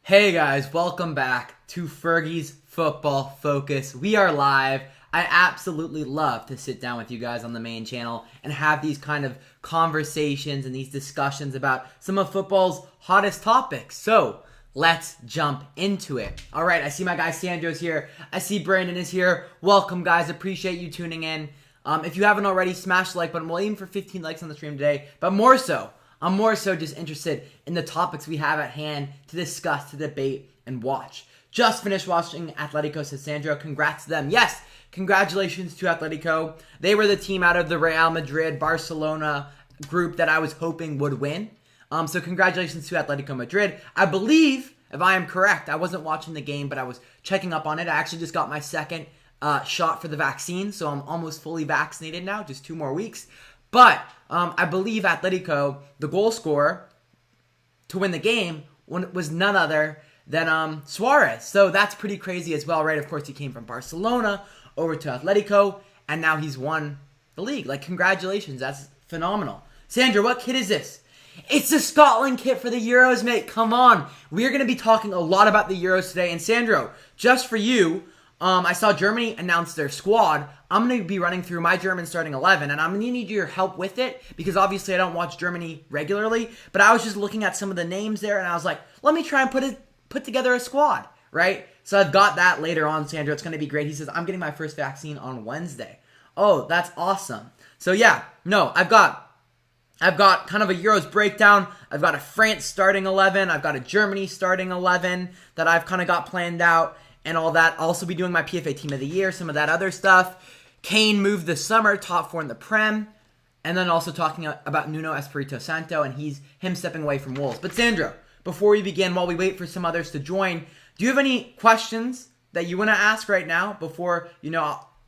Hey guys, welcome back to Fergie's Football Focus. We are live. I absolutely love to sit down with you guys on the main channel and have these kind of conversations and these discussions about some of football's hottest topics. So, let's jump into it. All right, I see my guy Sandro's here. I see Brandon is here. Welcome, guys. Appreciate you tuning in. If you haven't already, smash the like button. We'll aim for 15 likes on the stream today, but I'm more so just interested in the topics we have at hand to discuss, to debate, and watch. Just finished watching Atletico, says Sandro. Congrats to them. Yes, congratulations to Atletico. They were the team out of the Real Madrid, Barcelona group that I was hoping would win. So congratulations to Atletico Madrid. I believe, if I am correct, I wasn't watching the game, but I was checking up on it. I actually just got my second shot for the vaccine, so I'm almost fully vaccinated now, just 2 more weeks. But I believe Atletico, the goal scorer to win the game, was none other than Suarez. So that's pretty crazy as well, right? Of course, he came from Barcelona over to Atletico, and now he's won the league. Like, congratulations. That's phenomenal. Sandra, what kit is this? It's the Scotland kit for the Euros, mate. Come on. We are going to be talking a lot about the Euros today. And Sandro, just for you, I saw Germany announce their squad. I'm going to be running through my German starting 11, and I'm going to need your help with it because obviously I don't watch Germany regularly, but I was just looking at some of the names there, and I was like, let me try and put together a squad, right? So I've got that later on, Sandro. It's going to be great. He says, I'm getting my first vaccine on Wednesday. Oh, that's awesome. So yeah, no, I've got kind of a Euros breakdown. I've got a France starting 11. I've got a Germany starting 11 that I've kind of got planned out and all that. I'll also be doing my PFA Team of the Year, some of that other stuff. Kane moved this summer, top 4 in the Prem. And then also talking about Nuno Espirito Santo and him stepping away from Wolves. But Sandro, before we begin, while we wait for some others to join, do you have any questions that you want to ask right now before,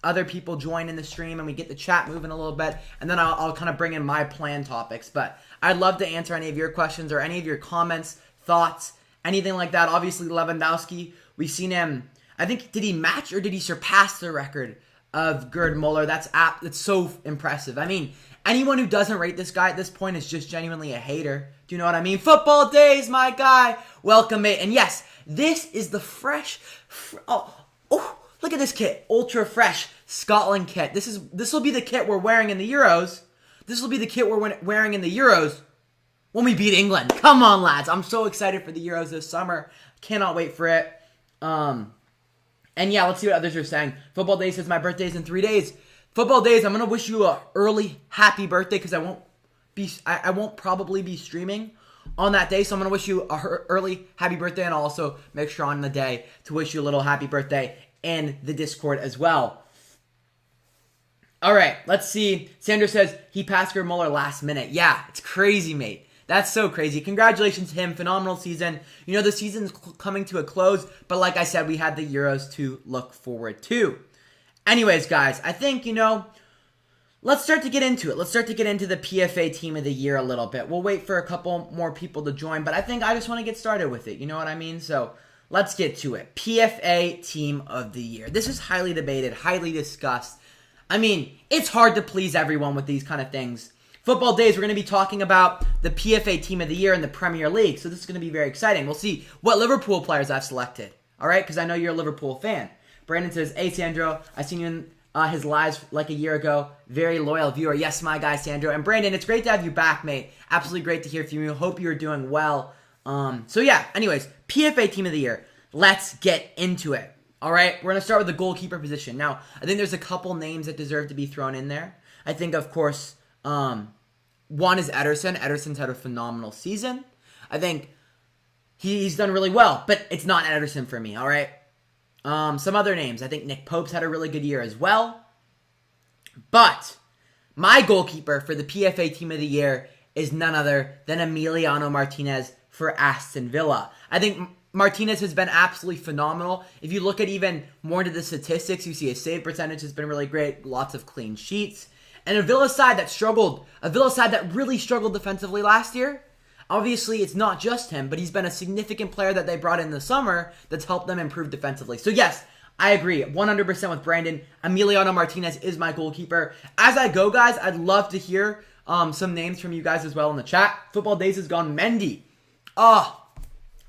other people join in the stream and we get the chat moving a little bit? And then I'll kind of bring in my planned topics. But I'd love to answer any of your questions or any of your comments, thoughts, anything like that. Obviously, Lewandowski, we've seen him, I think, did he match or did he surpass the record of Gerd Muller? That's so impressive. I mean, anyone who doesn't rate this guy at this point is just genuinely a hater. Do you know what I mean? Football days, my guy. Welcome, mate. And yes, this is the look at this kit. Ultra fresh Scotland kit. This will be the kit we're wearing in the Euros. This will be the kit we're wearing in the Euros when we beat England. Come on, lads. I'm so excited for the Euros this summer. Cannot wait for it. And yeah, let's see what others are saying. Football Day says my birthday's in 3 days. Football Days, I'm gonna wish you a early happy birthday because I won't probably be streaming on that day. So I'm gonna wish you a early happy birthday, and I'll also make sure on the day to wish you a little happy birthday in the Discord as well. All right, let's see. Sandra says he passed Gerd Muller last minute. Yeah, it's crazy, mate. That's so crazy. Congratulations to him. Phenomenal season. The season's coming to a close, but like I said, we had the Euros to look forward to. Anyways, guys, I think, let's start to get into it. Let's start to get into the PFA Team of the Year a little bit. We'll wait for a couple more people to join, but I think I just want to get started with it. You know what I mean? So let's get to it. PFA Team of the Year. This is highly debated, highly discussed. I mean, it's hard to please everyone with these kind of things. Football Days, we're going to be talking about the PFA Team of the Year in the Premier League, so this is going to be very exciting. We'll see what Liverpool players I've selected, all right, because I know you're a Liverpool fan. Brandon says, hey, Sandro, I seen you in his lives like a year ago. Very loyal viewer. Yes, my guy, Sandro. And Brandon, it's great to have you back, mate. Absolutely great to hear from you. Hope you're doing well. So yeah, anyways, PFA Team of the Year. Let's get into it, all right? We're going to start with the goalkeeper position. Now, I think there's a couple names that deserve to be thrown in there. I think, of course, one is Ederson. Ederson's had a phenomenal season. I think he's done really well, but it's not Ederson for me, all right? Some other names. I think Nick Pope's had a really good year as well. But my goalkeeper for the PFA Team of the Year is none other than Emiliano Martinez for Aston Villa. I think Martinez has been absolutely phenomenal. If you look at even more into the statistics, you see his save percentage has been really great. Lots of clean sheets. And a Villa side that really struggled defensively last year. Obviously, it's not just him, but he's been a significant player that they brought in the summer that's helped them improve defensively. So yes, I agree 100% with Brandon. Emiliano Martinez is my goalkeeper. As I go, guys, I'd love to hear some names from you guys as well in the chat. Football Days has gone Mendy.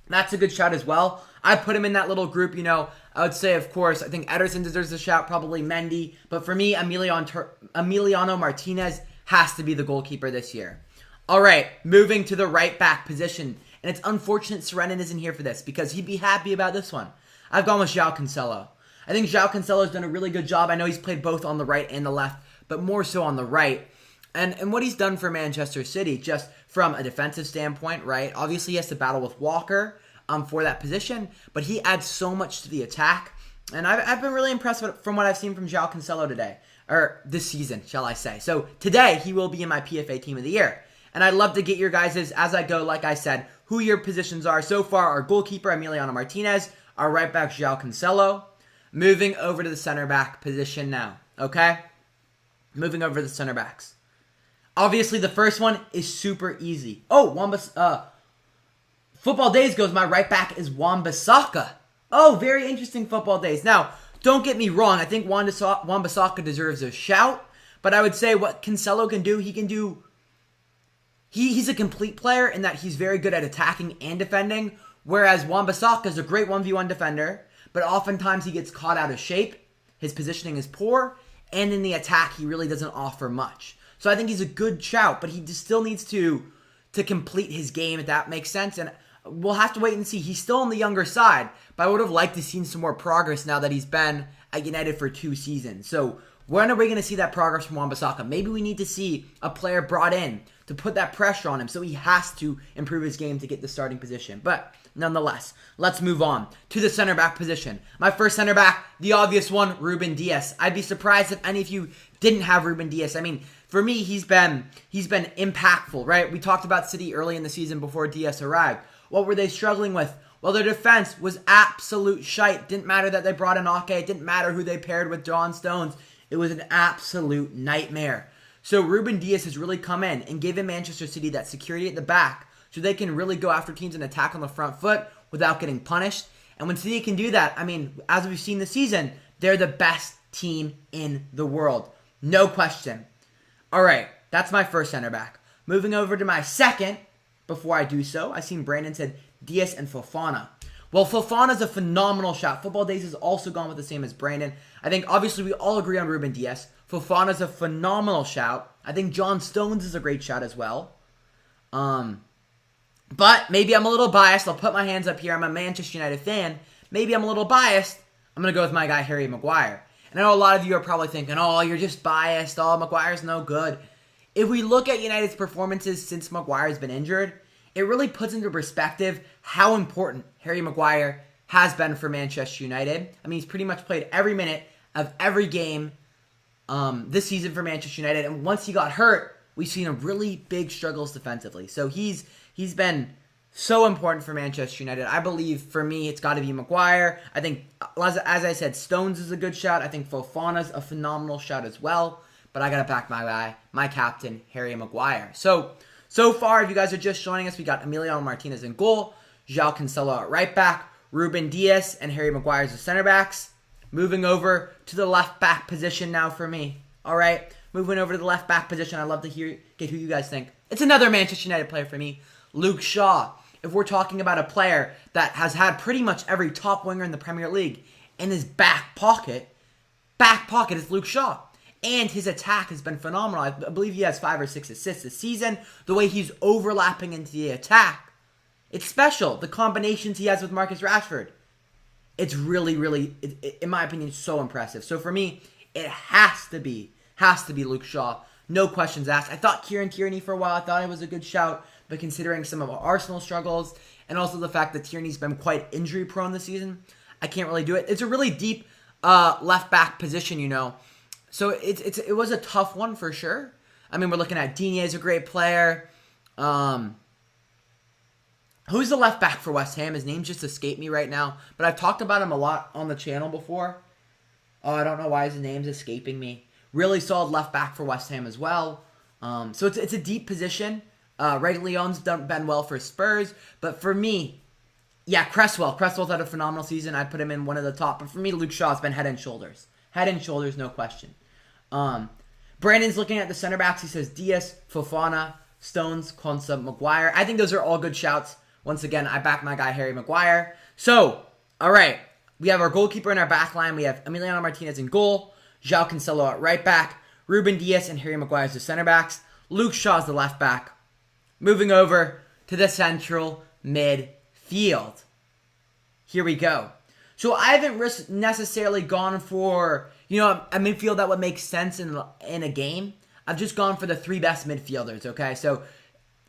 That's a good shout as well. I put him in that little group, I would say, of course, I think Ederson deserves a shout, probably Mendy. But for me, Emiliano Martinez has to be the goalkeeper this year. All right, moving to the right back position. And it's unfortunate Serenin isn't here for this because he'd be happy about this one. I've gone with João Cancelo. I think João Cancelo's done a really good job. I know he's played both on the right and the left, but more so on the right. And what he's done for Manchester City, just from a defensive standpoint, right? Obviously, he has to battle with Walker for that position, but he adds so much to the attack. And I've been really impressed from what I've seen from João Cancelo today, or this season, shall I say. So today, he will be in my PFA Team of the Year. And I'd love to get your guys', as I go, like I said, who your positions are. So far, our goalkeeper, Emiliano Martinez, our right back, João Cancelo. Moving over to the center back position now, okay? Moving over to the center backs. Obviously, the first one is super easy. Football Days goes, my right back is Wan-Bissaka. Oh, very interesting Football Days. Now, don't get me wrong. I think Wan-Bissaka deserves a shout. But I would say what Cancelo can do, he's a complete player in that he's very good at attacking and defending. Whereas Wan-Bissaka is a great 1v1 defender. But oftentimes he gets caught out of shape. His positioning is poor. And in the attack, he really doesn't offer much. So I think he's a good shout, but he just still needs to complete his game, if that makes sense. And we'll have to wait and see. He's still on the younger side, but I would have liked to see some more progress now that he's been at United for 2 seasons. So when are we going to see that progress from Wan-Bissaka? Maybe we need to see a player brought in to put that pressure on him, so he has to improve his game to get the starting position. But nonetheless, let's move on to the center back position. My first center back, the obvious one, Ruben Dias. I'd be surprised if any of you didn't have Ruben Dias. I mean, for me, he's been impactful, right? We talked about City early in the season before Dias arrived. What were they struggling with? Well, their defense was absolute shite. Didn't matter that they brought in Ake. It didn't matter who they paired with John Stones. It was an absolute nightmare. So Ruben Dias has really come in and given Manchester City that security at the back so they can really go after teams and attack on the front foot without getting punished. And when City can do that, I mean, as we've seen this season, they're the best team in the world. No question. All right, that's my first center back. Moving over to my second, before I do so, I seen Brandon said Dias and Fofana. Well, Fofana's a phenomenal shot. Football Days has also gone with the same as Brandon. I think, obviously, we all agree on Ruben Dias. Fofana's a phenomenal shout. I think John Stones is a great shout as well. But maybe I'm a little biased. I'll put my hands up here. I'm a Manchester United fan. Maybe I'm a little biased. I'm going to go with my guy, Harry Maguire. And I know a lot of you are probably thinking, oh, you're just biased. Oh, Maguire's no good. If we look at United's performances since Maguire's been injured, it really puts into perspective how important Harry Maguire has been for Manchester United. I mean, he's pretty much played every minute of every game this season for Manchester United. And once he got hurt, we've seen a really big struggles defensively. So he's been so important for Manchester United. I believe, for me, it's got to be Maguire. I think, as I said, Stones is a good shout. I think Fofana's a phenomenal shout as well. But I got to back my guy, my captain, Harry Maguire. So far, if you guys are just joining us, we got Emiliano Martinez in goal, João Cancelo at right back, Ruben Dias and Harry Maguire as the center backs. Moving over to the left back position now for me. All right, moving over to the left back position. I'd love to get who you guys think. It's another Manchester United player for me, Luke Shaw. If we're talking about a player that has had pretty much every top winger in the Premier League in his back pocket is Luke Shaw. And his attack has been phenomenal. I believe he has 5 or 6 assists this season. The way he's overlapping into the attack, it's special. The combinations he has with Marcus Rashford, it's really, really, in my opinion, so impressive. So for me, it has to be Luke Shaw. No questions asked. I thought Kieran Tierney for a while. I thought it was a good shout. But considering some of our Arsenal struggles and also the fact that Tierney's been quite injury prone this season, I can't really do it. It's a really deep left back position, you know. So it was a tough one for sure. I mean, we're looking at Digne is a great player. Who's the left back for West Ham? His name just escaped me right now. But I've talked about him a lot on the channel before. Oh, I don't know why his name's escaping me. Really solid left back for West Ham as well. So it's a deep position. Reguilón's been well for Spurs. But for me, yeah, Cresswell. Cresswell's had a phenomenal season. I'd put him in one of the top. But for me, Luke Shaw's been head and shoulders. Head and shoulders, no question. Brandon's looking at the center backs. He says Dias, Fofana, Stones, Konsa, Maguire. I think those are all good shouts. Once again, I back my guy Harry Maguire. So, all right, we have our goalkeeper in our back line. We have Emiliano Martinez in goal, João Cancelo at right back, Ruben Dias and Harry Maguire as the center backs, Luke Shaw as the left back. Moving over to the central midfield. Here we go. So I haven't necessarily gone for, a midfield that would make sense in a game. I've just gone for the 3 best midfielders, okay? So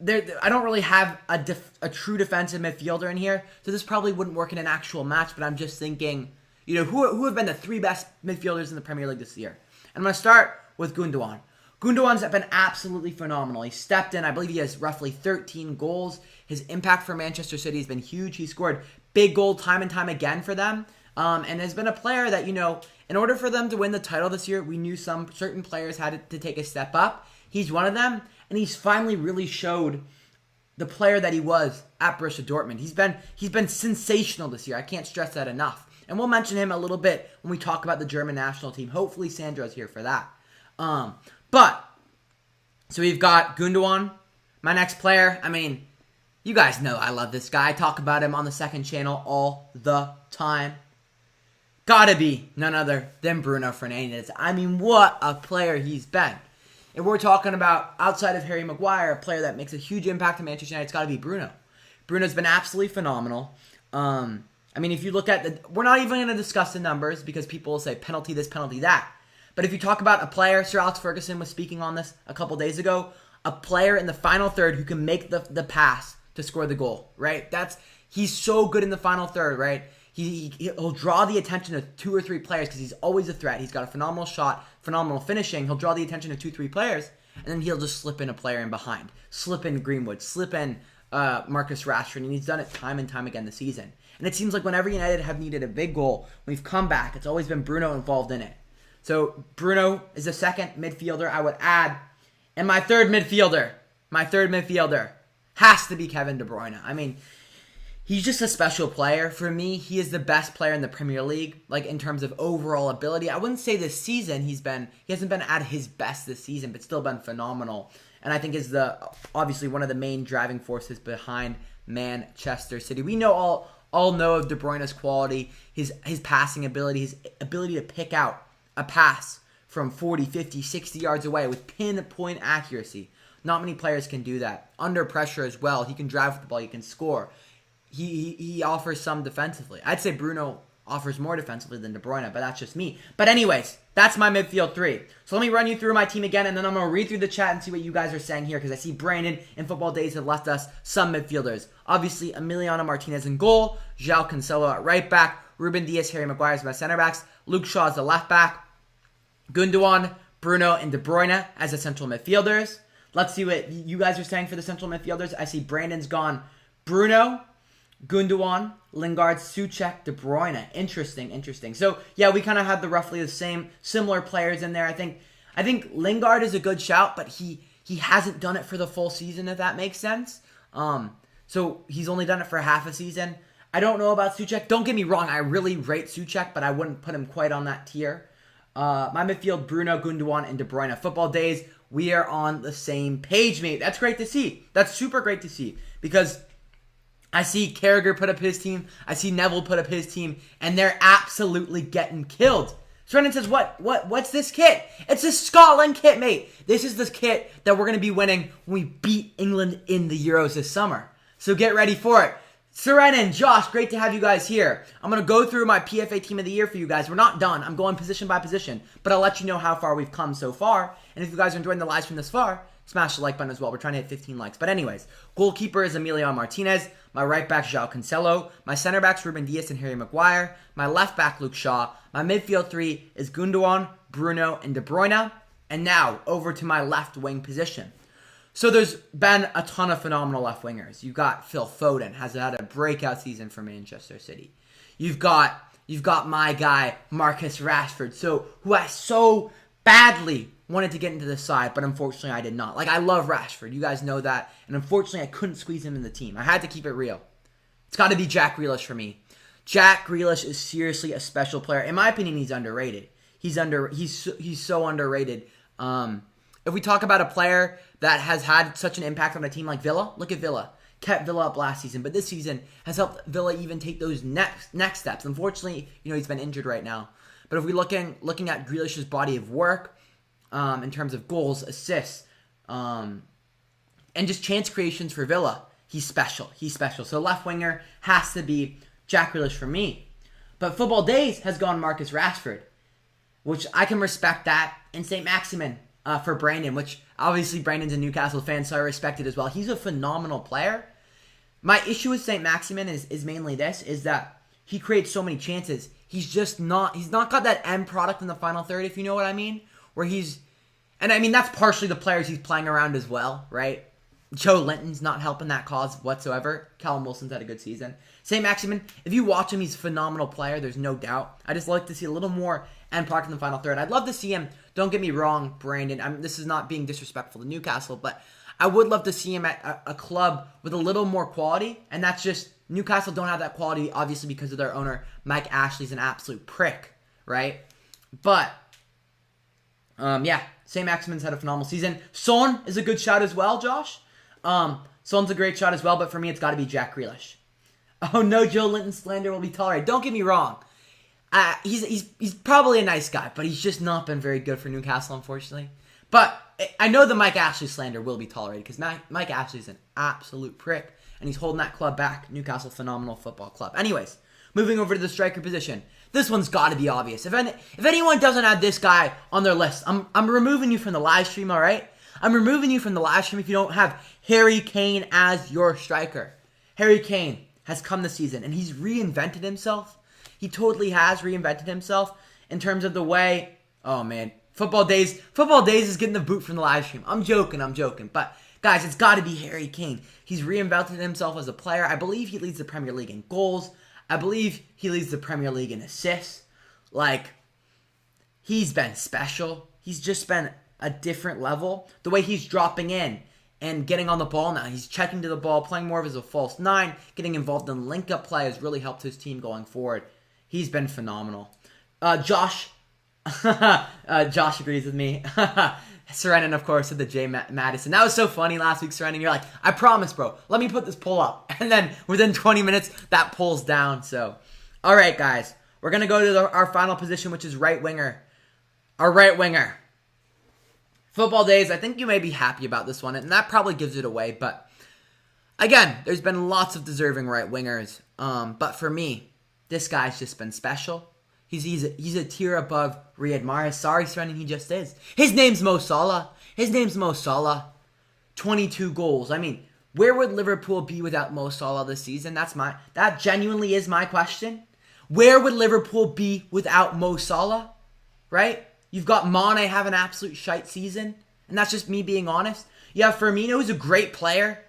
I don't really have a true defensive midfielder in here, so this probably wouldn't work in an actual match, but I'm just thinking, who have been the 3 best midfielders in the Premier League this year? And I'm going to start with Gundogan. Gundogan's been absolutely phenomenal. He stepped in. I believe he has roughly 13 goals. His impact for Manchester City has been huge. He scored big goal time and time again for them. And has been a player that, in order for them to win the title this year, we knew some certain players had to take a step up. He's one of them. And he's finally really showed the player that he was at Borussia Dortmund. He's been sensational this year. I can't stress that enough. And we'll mention him a little bit when we talk about the German national team. Hopefully Sandro's here for that. So we've got Gundogan, my next player. You guys know I love this guy. I talk about him on the second channel all the time. Gotta be none other than Bruno Fernandes. What a player he's been. If we're talking about, outside of Harry Maguire, a player that makes a huge impact on Manchester United, it's got to be Bruno. Bruno's been absolutely phenomenal. If you look at we're not even going to discuss the numbers because people will say penalty this, penalty that. But if you talk about a player, Sir Alex Ferguson was speaking on this a couple days ago, a player in the final third who can make the pass to score the goal, right? He's so good in the final third, right? He'll draw the attention of 2 or 3 players because he's always a threat. He's got a phenomenal shot, phenomenal finishing. He'll draw the attention of 2, 3 players, and then he'll just slip in a player in behind. Slip in Greenwood, slip in Marcus Rashford, and he's done it time and time again this season. And it seems like whenever United have needed a big goal, when we've come back, it's always been Bruno involved in it. So Bruno is the second midfielder I would add. And my third midfielder has to be Kevin De Bruyne. He's just a special player. For me, he is the best player in the Premier League, in terms of overall ability. I wouldn't say this season he hasn't been at his best this season, but still been phenomenal. And I think is obviously one of the main driving forces behind Manchester City. We know all know of De Bruyne's quality, his passing ability, his ability to pick out a pass from 40, 50, 60 yards away with pinpoint accuracy. Not many players can do that. Under pressure as well. He can drive with the ball. He can score. He offers some defensively. I'd say Bruno offers more defensively than De Bruyne, but that's just me. But anyways, that's my midfield 3. So let me run you through my team again, and then I'm going to read through the chat and see what you guys are saying here, because I see Brandon in Football Days have left us some midfielders. Obviously, Emiliano Martinez in goal, João Cancelo at right back, Ruben Dias, Harry Maguire as my center backs, Luke Shaw as the left back, Gundogan, Bruno, and De Bruyne as the central midfielders. Let's see what you guys are saying for the central midfielders. I see Brandon's gone Bruno, Gundogan, Lingard, Souček, De Bruyne. Interesting. So, yeah, we kind of have roughly the similar players in there. I think Lingard is a good shout, but he hasn't done it for the full season, if that makes sense. So he's only done it for half a season. I don't know about Souček. Don't get me wrong, I really rate Souček, but I wouldn't put him quite on that tier. My midfield, Bruno, Gundogan, and De Bruyne. Football Days, we are on the same page, mate. That's great to see. That's super great to see, because I see Carragher put up his team. I see Neville put up his team, and they're absolutely getting killed. Brendan says, what's this kit? It's a Scotland kit, mate. This is the kit that we're going to be winning when we beat England in the Euros this summer. So get ready for it. Serenin, Josh, great to have you guys here. I'm going to go through my PFA Team of the Year for you guys. We're not done. I'm going position by position, but I'll let you know how far we've come so far. And if you guys are enjoying the live stream this far, smash the like button as well. We're trying to hit 15 likes. But anyways, goalkeeper is Emiliano Martinez. My right back, João Cancelo. My center backs, Ruben Dias and Harry Maguire. My left back, Luke Shaw. My midfield 3 is Gundogan, Bruno, and De Bruyne. And now, over to my left wing position. So there's been a ton of phenomenal left wingers. You've got Phil Foden, has had a breakout season for Manchester City. You've got my guy, Marcus Rashford, who I so badly wanted to get into the side, but unfortunately I did not. I love Rashford. You guys know that. And unfortunately, I couldn't squeeze him in the team. I had to keep it real. It's got to be Jack Grealish for me. Jack Grealish is seriously a special player. In my opinion, he's underrated. He's so underrated. If we talk about a player that has had such an impact on a team like Villa, look at Villa. kept Villa up last season, but this season has helped Villa even take those next steps. Unfortunately, he's been injured right now. But if we're looking at Grealish's body of work, in terms of goals, assists, and just chance creations for Villa, he's special. So left winger has to be Jack Grealish for me. But Football Days has gone Marcus Rashford, which I can respect that. And St. Maximin for Brandon, which obviously Brandon's a Newcastle fan, so I respect it as well. He's a phenomenal player. My issue with St. Maximin is mainly this, is that he creates so many chances. He's not got that end product in the final third, if you know what I mean. And I mean, that's partially the players he's playing around as well, right? Joe Linton's not helping that cause whatsoever. Callum Wilson's had a good season. St. Maximin, if you watch him, he's a phenomenal player. There's no doubt. I just like to see a little more end product in the final third. I'd love to see him, don't get me wrong, Brandon. This is not being disrespectful to Newcastle, but I would love to see him at a club with a little more quality, and that's just, Newcastle don't have that quality, obviously, because of their owner. Mike Ashley's an absolute prick, right? But, yeah, St. Maximin's had a phenomenal season. Son is a good shot as well, Josh. Son's a great shot as well, but for me, it's got to be Jack Grealish. Oh, no Joe Linton slander will be tolerated. Don't get me wrong. He's probably a nice guy, but he's just not been very good for Newcastle, unfortunately. But I know the Mike Ashley slander will be tolerated because Mike Ashley's an absolute prick, and he's holding that club back. Newcastle, phenomenal football club. Anyways, moving over to the striker position. This one's got to be obvious. If anyone doesn't have this guy on their list, I'm removing you from the live stream, all right? I'm removing you from the live stream if you don't have Harry Kane as your striker. Harry Kane has come this season, and he's reinvented himself. He totally has reinvented himself in terms of the way, oh man, Football Days is getting the boot from the live stream. I'm joking. But guys, it's got to be Harry Kane. He's reinvented himself as a player. I believe he leads the Premier League in goals. I believe he leads the Premier League in assists. He's been special. He's just been a different level. The way he's dropping in and getting on the ball now. He's checking to the ball, playing more of as a false nine, getting involved in link-up play has really helped his team going forward. He's been phenomenal. Josh agrees with me. Serenin, of course, said the J. Madison. That was so funny last week, Serenin. You're like, I promise, bro. Let me put this poll up. And then within 20 minutes, that poll's down. So, all right, guys. We're going to go to our final position, which is right winger. Our right winger. Football Days, I think you may be happy about this one, and that probably gives it away. But, again, there's been lots of deserving right wingers. But for me, this guy's just been special. He's a tier above Riyad Mahrez. Sorry, Serenin, he just is. His name's Mo Salah. 22 goals. I mean, where would Liverpool be without Mo Salah this season? That genuinely is my question. Where would Liverpool be without Mo Salah? Right? You've got Mane have an absolute shite season, and that's just me being honest. You have Firmino, who's a great player,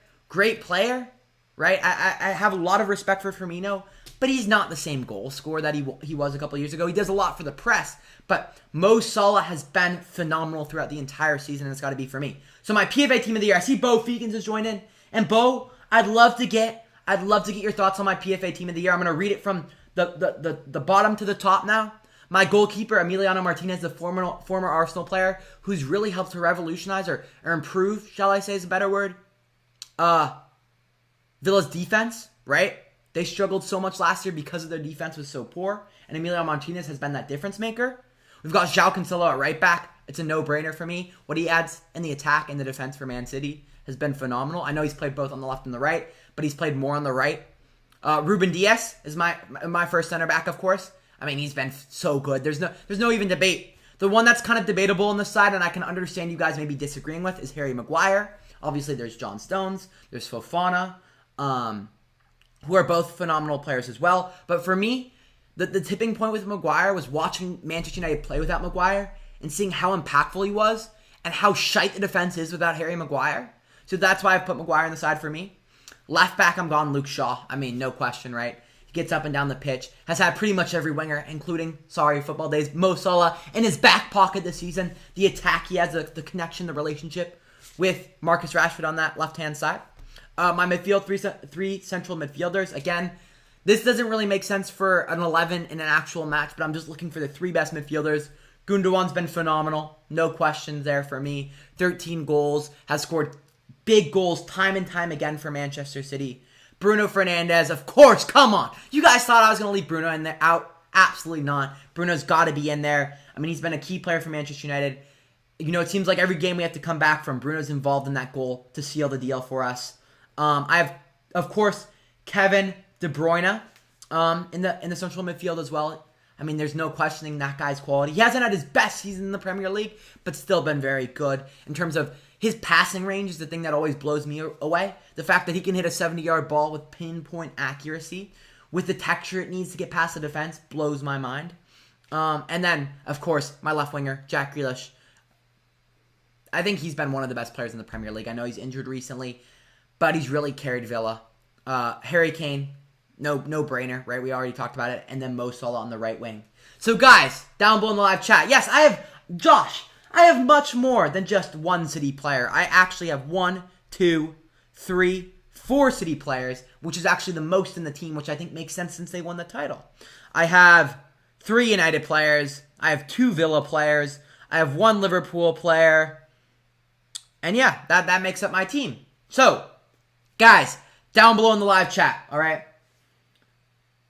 right? I have a lot of respect for Firmino, but he's not the same goal scorer that he was a couple years ago. He does a lot for the press, but Mo Salah has been phenomenal throughout the entire season, and it's got to be for me. So my PFA Team of the Year, I see Bo Fegans has joined in, and Bo, I'd love to get your thoughts on my PFA Team of the Year. I'm going to read it from the bottom to the top now. My goalkeeper, Emiliano Martinez, the former Arsenal player, who's really helped to revolutionize or improve, shall I say is a better word, Villa's defense, right? They struggled so much last year because of their defense was so poor, and Emiliano Martinez has been that difference maker. We've got João Cancelo at right back. It's a no-brainer for me. What he adds in the attack and the defense for Man City has been phenomenal. I know he's played both on the left and the right, but he's played more on the right. Ruben Dias is my first center back, of course. I mean, he's been so good. There's no even debate. The one that's kind of debatable on the side, and I can understand you guys maybe disagreeing with, is Harry Maguire. Obviously, there's John Stones. There's Fofana, who are both phenomenal players as well. But for me, the tipping point with Maguire was watching Manchester United play without Maguire and seeing how impactful he was and how shite the defense is without Harry Maguire. So that's why I've put Maguire on the side for me. Left back, I'm gone Luke Shaw. I mean, no question, right? He gets up and down the pitch, has had pretty much every winger, including, Football Days, Mo Salah in his back pocket this season. The attack, he has the connection, the relationship with Marcus Rashford on that left-hand side. My midfield, three central midfielders. Again, this doesn't really make sense for an 11 in an actual match, but I'm just looking for the three best midfielders. Gundogan's been phenomenal. No questions there for me. 13 goals, has scored big goals time and time again for Manchester City. Bruno Fernandes, of course, come on. You guys thought I was going to leave Bruno in there out? Absolutely not. Bruno's got to be in there. I mean, he's been a key player for Manchester United. You know, it seems like every game we have to come back from, Bruno's involved in that goal to seal the deal for us. I have, of course, Kevin De Bruyne in the central midfield as well. I mean, there's no questioning that guy's quality. He hasn't had his best season in the Premier League, but still been very good. In terms of his passing range is the thing that always blows me away. The fact that he can hit a 70-yard ball with pinpoint accuracy with the texture it needs to get past the defense blows my mind. And then, of course, my left winger, Jack Grealish. I think he's been one of the best players in the Premier League. I know he's injured recently, but he's really carried Villa. Harry Kane, no brainer, right? We already talked about it. And then Mo Salah on the right wing. So guys, down below in the live chat. Yes, I have much more than just one City player. I actually have 1, 2, 3, 4 City players, which is actually the most in the team, which I think makes sense since they won the title. I have 3 United players. I have 2 Villa players. I have 1 Liverpool player. And yeah, that makes up my team. So, guys, down below in the live chat, all right?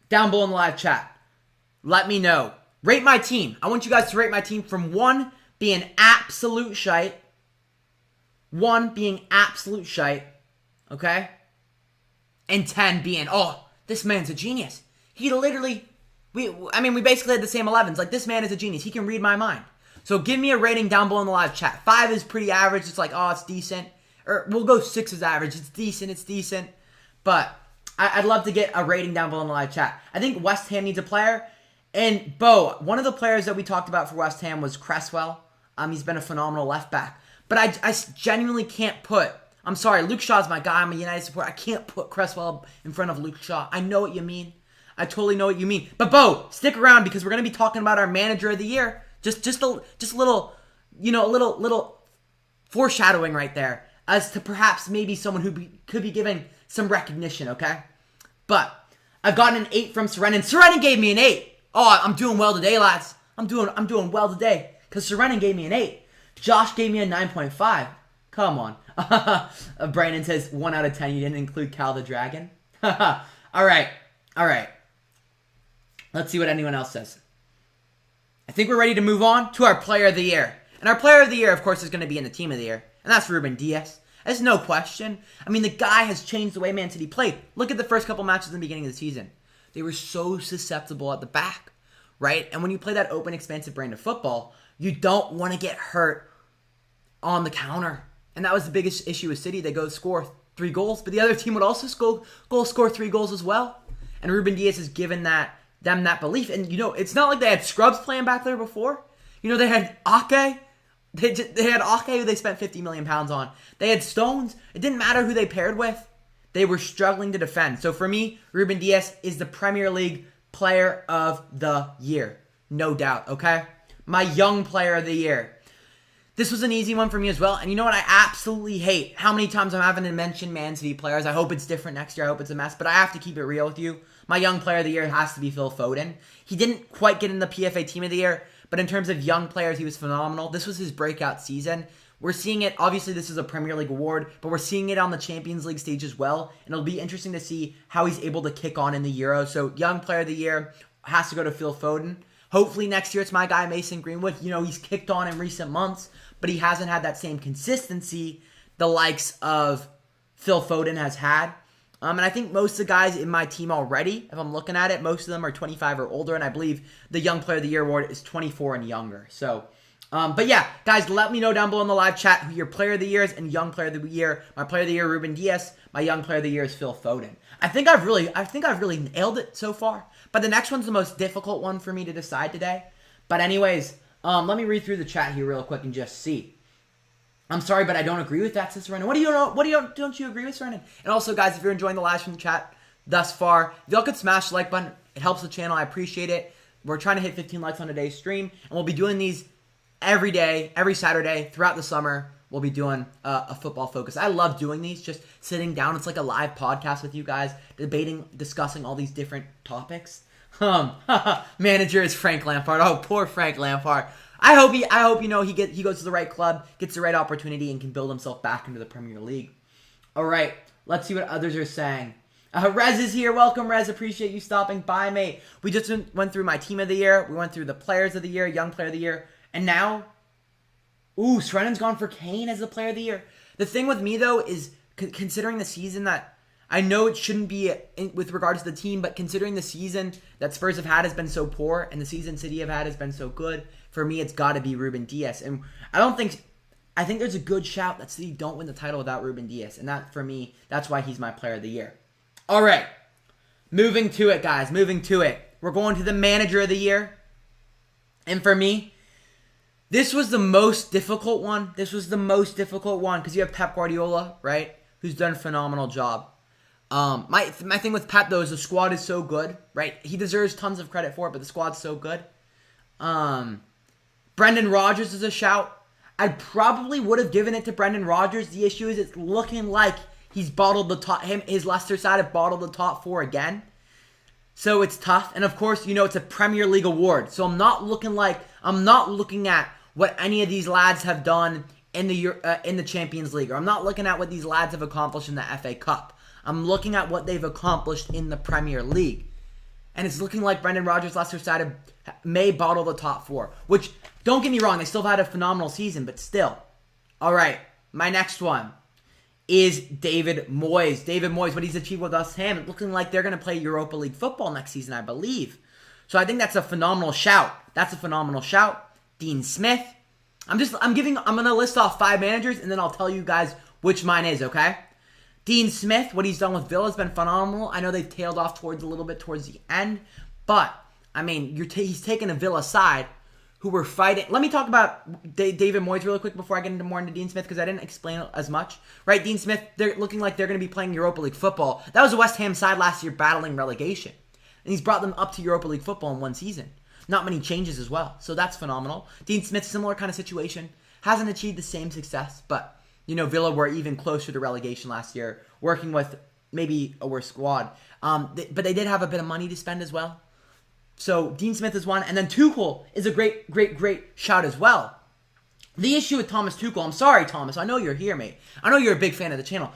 Down below in the live chat, let me know. Rate my team. I want you guys to rate my team from 1 being absolute shite, 1 being absolute shite, okay? And 10 being, oh, this man's a genius. He literally, we basically had the same 11s. Like, this man is a genius. He can read my mind. So give me a rating down below in the live chat. 5 is pretty average. It's like, oh, it's decent. Or we'll go 6 is average. It's decent. But I'd love to get a rating down below in the live chat. I think West Ham needs a player. And, Bo, one of the players that we talked about for West Ham was Cresswell. He's been a phenomenal left back. But I genuinely can't put, I'm sorry, Luke Shaw's my guy. I'm a United supporter. I can't put Cresswell in front of Luke Shaw. I know what you mean. I totally know what you mean. But, Bo, stick around because we're going to be talking about our manager of the year. Just a little, you know, a little foreshadowing right there as to perhaps maybe someone who could be giving some recognition, okay? But I've gotten an 8 from Serenin. Serenin gave me an 8. Oh, I'm doing well today, lads. I'm doing well today because Serenin gave me an 8. Josh gave me a 9.5. Come on. Brandon says 1 out of 10. You didn't include Cal the Dragon. All right. Let's see what anyone else says. I think we're ready to move on to our player of the year. And our player of the year, of course, is going to be in the team of the year. And that's Ruben Dias. There's no question. I mean, the guy has changed the way Man City played. Look at the first couple matches in the beginning of the season. They were so susceptible at the back, right? And when you play that open, expansive brand of football, you don't want to get hurt on the counter. And that was the biggest issue with City. They go score 3 goals, but the other team would also score 3 goals as well. And Ruben Dias has given them that belief. And, you know, it's not like they had scrubs playing back there before. You know, they had Ake. They had Ake who they spent 50 million pounds on. They had Stones. It didn't matter who they paired with. They were struggling to defend. So for me, Ruben Dias is the Premier League player of the year. No doubt, okay? My young player of the year. This was an easy one for me as well. And you know what? I absolutely hate how many times I'm having to mention Man City players. I hope it's different next year. I hope it's a mess. But I have to keep it real with you. My young player of the year has to be Phil Foden. He didn't quite get in the PFA team of the year. But in terms of young players, he was phenomenal. This was his breakout season. We're seeing it. Obviously, this is a Premier League award. But we're seeing it on the Champions League stage as well. And it'll be interesting to see how he's able to kick on in the Euro. So young player of the year has to go to Phil Foden. Hopefully next year it's my guy Mason Greenwood. You know, he's kicked on in recent months. But he hasn't had that same consistency the likes of Phil Foden has had. And I think most of the guys in my team already, if I'm looking at it, most of them are 25 or older. And I believe the Young Player of the Year award is 24 and younger. So, but yeah, guys, let me know down below in the live chat who your Player of the Year is and Young Player of the Year. My Player of the Year, Ruben Dias. My Young Player of the Year is Phil Foden. I think I've really nailed it so far. But the next one's the most difficult one for me to decide today. But anyways, let me read through the chat here real quick and just see. I'm sorry, but I don't agree with that, Serenin. Don't you agree with, Serenin? And also, guys, if you're enjoying the live from the chat thus far, if y'all could smash the like button. It helps the channel. I appreciate it. We're trying to hit 15 likes on today's stream, and we'll be doing these every day, every Saturday throughout the summer. We'll be doing a football focus. I love doing these, just sitting down. It's like a live podcast with you guys, debating, discussing all these different topics. Manager is Frank Lampard. Oh, poor Frank Lampard. I hope he goes to the right club, gets the right opportunity, and can build himself back into the Premier League. All right, let's see what others are saying. Rez is here. Welcome, Rez. Appreciate you stopping by, mate. We just went through my team of the year. We went through the players of the year, young player of the year. And now, Srennan's gone for Kane as the player of the year. The thing with me, though, is considering the season that I know it shouldn't be with regards to the team, but considering the season that Spurs have had has been so poor and the season City have had has been so good, for me, it's got to be Ruben Dias. And I think there's a good shout that City don't win the title without Ruben Dias. And that, for me, that's why he's my player of the year. All right. Moving to it, guys. Moving to it. We're going to the manager of the year. And for me, this was the most difficult one. This was the most difficult one because you have Pep Guardiola, right, who's done a phenomenal job. My thing with Pep, though, is the squad is so good, right? He deserves tons of credit for it, but the squad's so good. Brendan Rodgers is a shout. I probably would have given it to Brendan Rodgers. The issue is it's looking like he's bottled the top. His Leicester side have bottled the top four again. So it's tough. And of course, it's a Premier League award. So I'm not looking at what any of these lads have done in the Champions League. Or I'm not looking at what these lads have accomplished in the FA Cup. I'm looking at what they've accomplished in the Premier League. And it's looking like Brendan Rodgers' Leicester side may bottle the top four. Which, don't get me wrong, they still have had a phenomenal season, but still. All right, my next one is David Moyes. David Moyes, what he's achieved with West Ham, looking like they're going to play Europa League football next season, I believe. So I think that's a phenomenal shout. That's a phenomenal shout. Dean Smith. I'm going to list off 5 managers, and then I'll tell you guys which mine is, okay? Dean Smith, what he's done with Villa has been phenomenal. I know they've tailed off a little bit towards the end, but, he's taken a Villa side who were fighting. Let me talk about David Moyes really quick before I get more into Dean Smith, because I didn't explain it as much. Right, Dean Smith, they're looking like they're going to be playing Europa League football. That was a West Ham side last year battling relegation. And he's brought them up to Europa League football in one season. Not many changes as well, so that's phenomenal. Dean Smith, similar kind of situation. Hasn't achieved the same success, but, Villa were even closer to relegation last year, working with maybe a worse squad. But they did have a bit of money to spend as well. So Dean Smith is one, and then Tuchel is a great shout as well. The issue with Thomas Tuchel, I'm sorry, Thomas, I know you're here, mate. I know you're a big fan of the channel,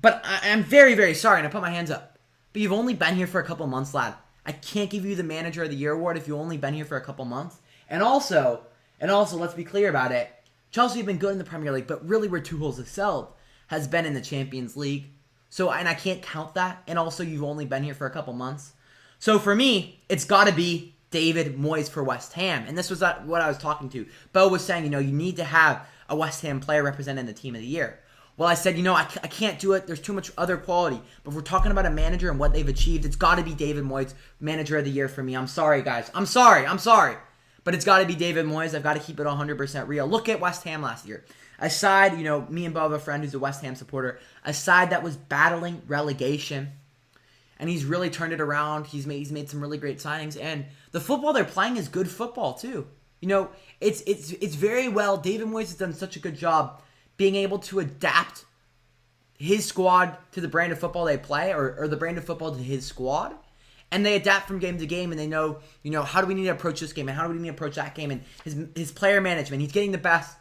but I'm very, very sorry, and I put my hands up. But you've only been here for a couple months, lad. I can't give you the Manager of the Year award if you've only been here for a couple months. And also, let's be clear about it. Chelsea have been good in the Premier League, but really where Tuchel's excelled has been in the Champions League. So, and I can't count that. And also, you've only been here for a couple months. So for me, it's got to be David Moyes for West Ham. And this was what I was talking to. Bo was saying, you need to have a West Ham player representing the team of the year. Well, I said, I can't do it. There's too much other quality. But if we're talking about a manager and what they've achieved, it's got to be David Moyes, Manager of the Year for me. I'm sorry, guys. I'm sorry. But it's got to be David Moyes. I've got to keep it 100% real. Look at West Ham last year. A side, me and Bo have a friend who's a West Ham supporter. A side that was battling relegation. And he's really turned it around. He's made some really great signings. And the football they're playing is good football, too. It's very well. David Moyes has done such a good job being able to adapt his squad to the brand of football they play, or the brand of football to his squad. And they adapt from game to game, and they know, how do we need to approach this game, and how do we need to approach that game, and his player management. He's getting the best.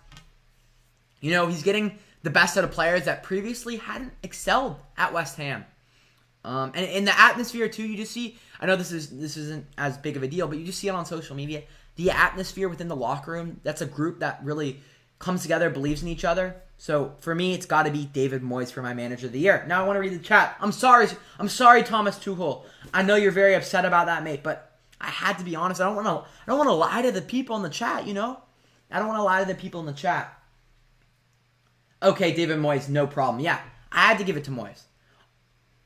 He's getting the best out of players that previously hadn't excelled at West Ham. And in the atmosphere too, you just see. I know this isn't as big of a deal, but you just see it on social media. The atmosphere within the locker room. That's a group that really comes together, believes in each other. So for me, it's got to be David Moyes for my Manager of the Year. Now I want to read the chat. I'm sorry, Thomas Tuchel. I know you're very upset about that, mate, but I had to be honest. I don't want to lie to the people in the chat. I don't want to lie to the people in the chat. Okay, David Moyes, no problem. Yeah, I had to give it to Moyes.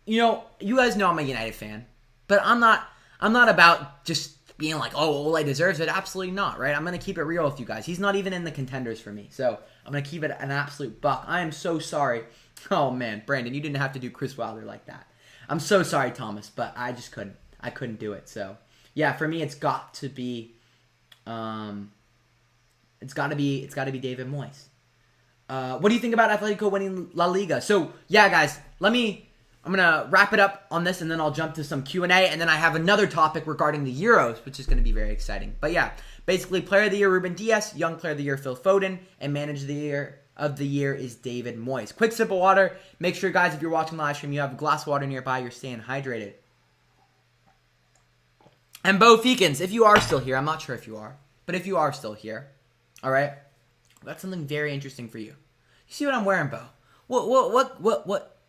You guys know I'm a United fan, but I'm not about just being like, oh, Ole deserves it. Absolutely not, right? I'm going to keep it real with you guys. He's not even in the contenders for me, so I'm going to keep it an absolute buck. I am so sorry. Oh, man, Brandon, you didn't have to do Chris Wilder like that. I'm so sorry, Thomas, but I just couldn't. I couldn't do it. So, yeah, for me, it's got to be David Moyes. What do you think about Atletico winning La Liga? So, yeah, guys, I'm going to wrap it up on this, and then I'll jump to some Q&A, and then I have another topic regarding the Euros, which is going to be very exciting. But yeah, basically, Player of the Year, Ruben Dias, Young Player of the Year, Phil Foden, and Manager of the Year, of the year is David Moyes. Quick sip of water. Make sure, guys, if you're watching the live stream, you have a glass of water nearby. You're staying hydrated. And Bo Feekins, if you are still here, I'm not sure if you are, but if you are still here, all right, that's something very interesting for you. You see what I'm wearing, Bo?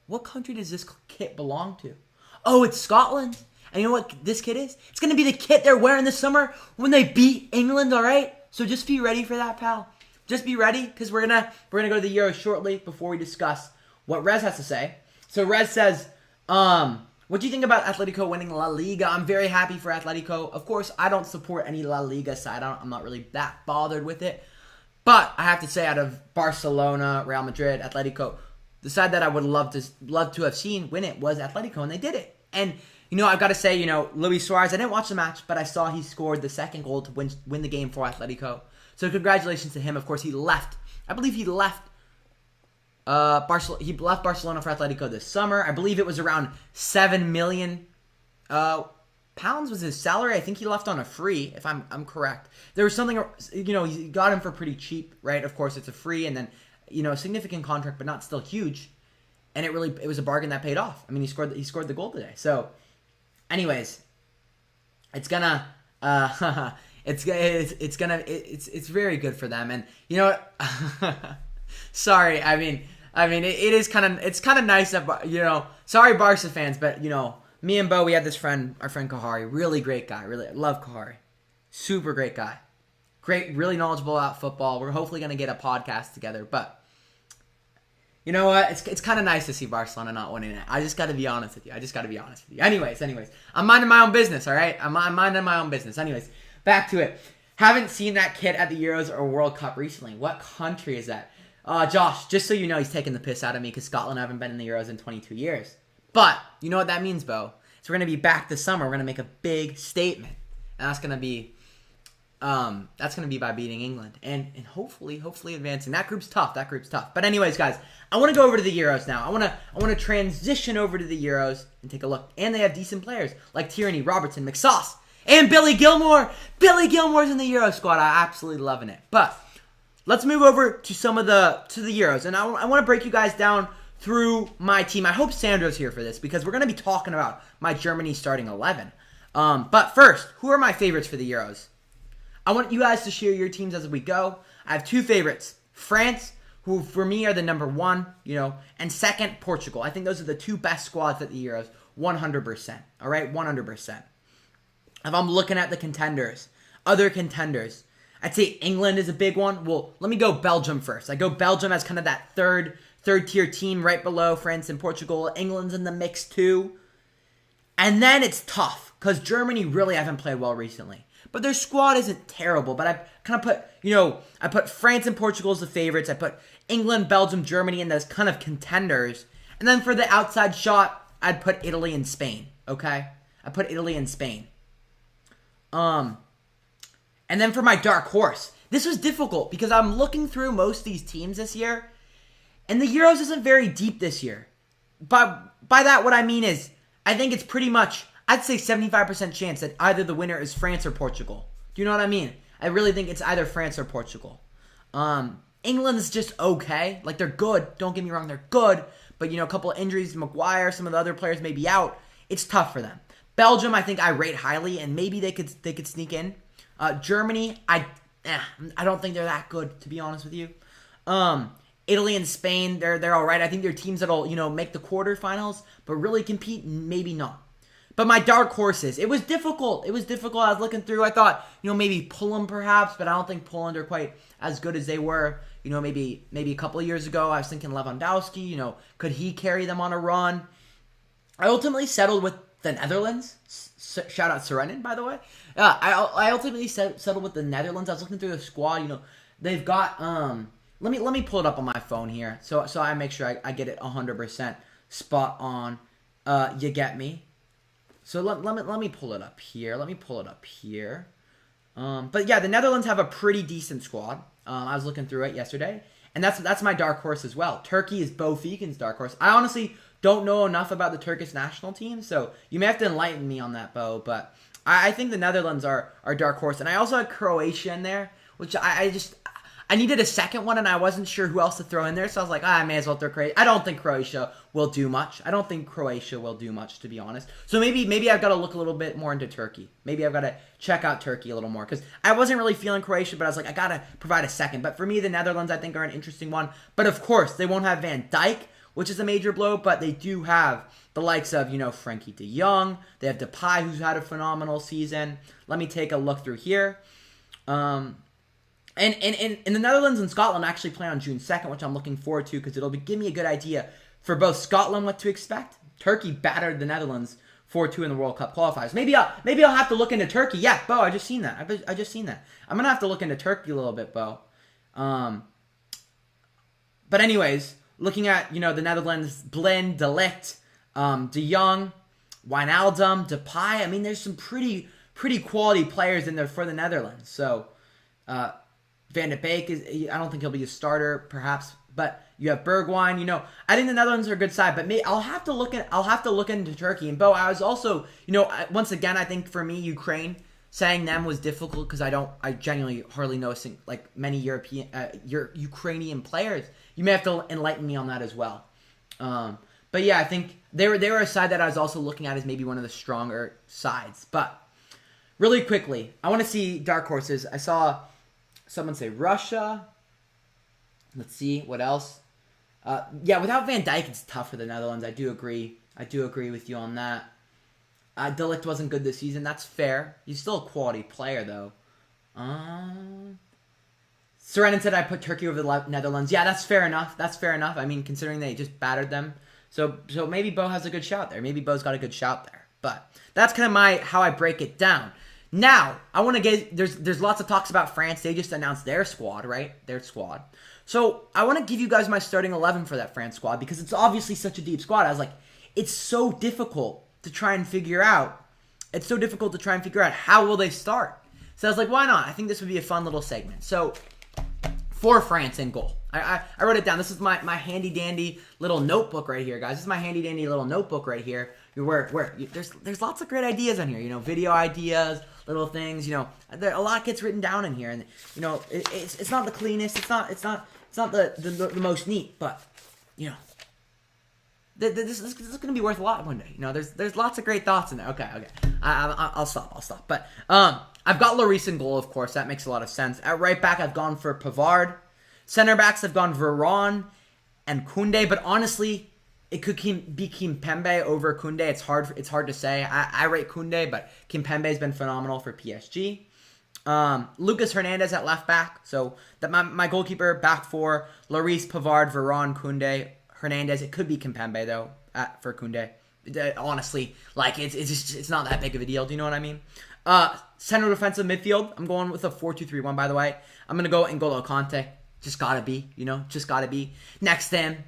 What country does this kit belong to? Oh, it's Scotland. And you know what this kit is? It's going to be the kit they're wearing this summer when they beat England, all right? So just be ready for that, pal. Just be ready, because we're gonna go to the Euros shortly before we discuss what Rez has to say. So Rez says, what do you think about Atletico winning La Liga? I'm very happy for Atletico. Of course, I don't support any La Liga side. I'm not really that bothered with it. But I have to say, out of Barcelona, Real Madrid, Atletico, the side that I would love to have seen win it was Atletico, and they did it. And I've got to say, Luis Suarez, I didn't watch the match, but I saw he scored the second goal to win the game for Atletico. So congratulations to him. Of course, he left. I believe he left Barcelona. He left Barcelona for Atletico this summer. I believe it was around 7 million pounds was his salary. I think he left on a free, if I'm correct. There was something, he got him for pretty cheap, right? Of course, it's a free, and then a significant contract, but not still huge. And it was a bargain that paid off. I mean, he scored the goal today. So, anyways, it's very good for them. And you know what? Sorry, I mean, it's kind of nice that sorry Barca fans, but me and Bo, we had this friend, our friend Kahari, really great guy. Really, I love Kahari, super great guy, great, really knowledgeable about football. We're hopefully gonna get a podcast together, but. You know what? It's kind of nice to see Barcelona not winning it. I just got to be honest with you. Anyways, I'm minding my own business, all right? I'm minding my own business. Anyways, back to it. Haven't seen that kid at the Euros or World Cup recently. What country is that? Josh, just so you know, he's taking the piss out of me because Scotland haven't been in the Euros in 22 years. But you know what that means, Bo? So we're going to be back this summer. We're going to make a big statement. And that's going to be by beating England and hopefully advancing. That group's tough. But anyways, guys, I want to go over to the Euros now. I want to transition over to the Euros and take a look. And they have decent players like Tierney, Robertson, McSauce, and Billy Gilmore. Billy Gilmore's in the Euro squad. I'm absolutely loving it. But let's move over to the Euros, and I want to break you guys down through my team. I hope Sandro's here for this because we're going to be talking about my Germany starting 11. But first, who are my favorites for the Euros? I want you guys to share your teams as we go. I have two favorites. France, who for me are the number one, and second, Portugal. I think those are the two best squads at the Euros, 100%. All right, 100%. If I'm looking at the contenders, other contenders, I'd say England is a big one. Well, let me go Belgium first. I go Belgium as kind of that third tier team right below France and Portugal. England's in the mix too. And then it's tough because Germany really haven't played well recently. But their squad isn't terrible. But I kind of put France and Portugal as the favorites. I put England, Belgium, Germany in those kind of contenders. And then for the outside shot, I'd put Italy and Spain. Okay? I put Italy and Spain. And then for my dark horse, this was difficult because I'm looking through most of these teams this year, and the Euros isn't very deep this year. But by that, what I mean is, I think it's pretty much, I'd say 75% chance that either the winner is France or Portugal. Do you know what I mean? I really think it's either France or Portugal. England is just okay. Like, they're good. Don't get me wrong, they're good. But, a couple of injuries, Maguire, some of the other players may be out. It's tough for them. Belgium, I think I rate highly, and maybe they could sneak in. Germany, I don't think they're that good, to be honest with you. Italy and Spain, they're all right. I think they're teams that'll, make the quarterfinals, but really compete, maybe not. But my dark horses, it was difficult. I was looking through. I thought, maybe Poland perhaps, but I don't think Poland are quite as good as they were, maybe a couple of years ago. I was thinking Lewandowski, could he carry them on a run? I ultimately settled with the Netherlands. Shout out Serenin, by the way. I ultimately settled with the Netherlands. I was looking through the squad. They've got let me pull it up on my phone here, so I make sure I get it 100% spot on. You get me? So let me pull it up here. But yeah, the Netherlands have a pretty decent squad. I was looking through it yesterday, and that's my dark horse as well. Turkey is Bo Feekin's dark horse. I honestly don't know enough about the Turkish national team, so you may have to enlighten me on that, Bo. But I think the Netherlands are dark horse, and I also had Croatia in there, which I I needed a second one, and I wasn't sure who else to throw in there, so I was like, I may as well throw Croatia. I don't think Croatia will do much. To be honest. So maybe I've got to look a little bit more into Turkey. Maybe I've got to check out Turkey a little more, because I wasn't really feeling Croatia, but I was like, I got to provide a second. But for me, the Netherlands, I think, are an interesting one. But of course, they won't have Van Dijk, which is a major blow, but they do have the likes of, Frankie de Jong. They have Depay, who's had a phenomenal season. Let me take a look through here. And in the Netherlands and Scotland, I actually play on June 2nd, which I'm looking forward to, because it'll give me a good idea for both Scotland what to expect. Turkey battered the Netherlands 4-2 in the World Cup qualifiers. Maybe I'll have to look into Turkey. Yeah, Bo, I just seen that. I just seen that. I'm gonna have to look into Turkey a little bit, Bo. But anyways, looking at the Netherlands, Blind, De Ligt, De Jong, Wijnaldum, Depay. I mean, there's some pretty quality players in there for the Netherlands. So Van de Beek I don't think he'll be a starter, perhaps, but you have Bergwijn. I think the Netherlands are a good side, but I'll have to look into Turkey. And Bo, I was also, once again, I think for me, Ukraine, saying them was difficult because I genuinely hardly know many Ukrainian players. You may have to enlighten me on that as well. But yeah, I think they were a side that I was also looking at as maybe one of the stronger sides. But really quickly, I want to see dark horses. I saw someone say Russia. Let's see what else. Yeah, without Van Dijk, it's tough for the Netherlands. I do agree with you on that. De Ligt wasn't good this season. That's fair. He's still a quality player, though. Serenin said I put Turkey over the Netherlands. Yeah, that's fair enough. I mean, considering they just battered them. So maybe Bo has a good shout there. Maybe Bo's got a good shout there. But that's kind of how I break it down. Now, I want to get... There's lots of talks about France. They just announced their squad, right? Their squad. So I want to give you guys my starting 11 for that France squad, because it's obviously such a deep squad. I was like, it's so difficult to try and figure out. How will they start. So I was like, why not? I think this would be a fun little segment. So, for France in goal. I wrote it down. This is my handy dandy little notebook right here, guys. This is my handy dandy little notebook right here. There's lots of great ideas on here. Video ideas, little things. A lot gets written down in here, and it's not the cleanest. It's not the most neat, but this is going to be worth a lot one day. There's lots of great thoughts in there. Okay. I'll stop. But I've got Lloris in goal, of course. That makes a lot of sense. At right back, I've gone for Pavard. Center backs, I've gone Varane and Koundé. But honestly, it could be Kimpembe over Koundé. It's hard to say. I rate Koundé, but Kimpembe's been phenomenal for PSG. Lucas Hernandez at left back. So that my goalkeeper back four: Lloris, Pavard, Varane, Koundé, Hernandez. It could be Kimpembe though for Koundé. Honestly, it's not that big of a deal. Do you know what I mean? Center defensive midfield. I'm going with a 4-2-3-1. By the way, I'm gonna go N'Golo Kanté. Just gotta be. Next to him,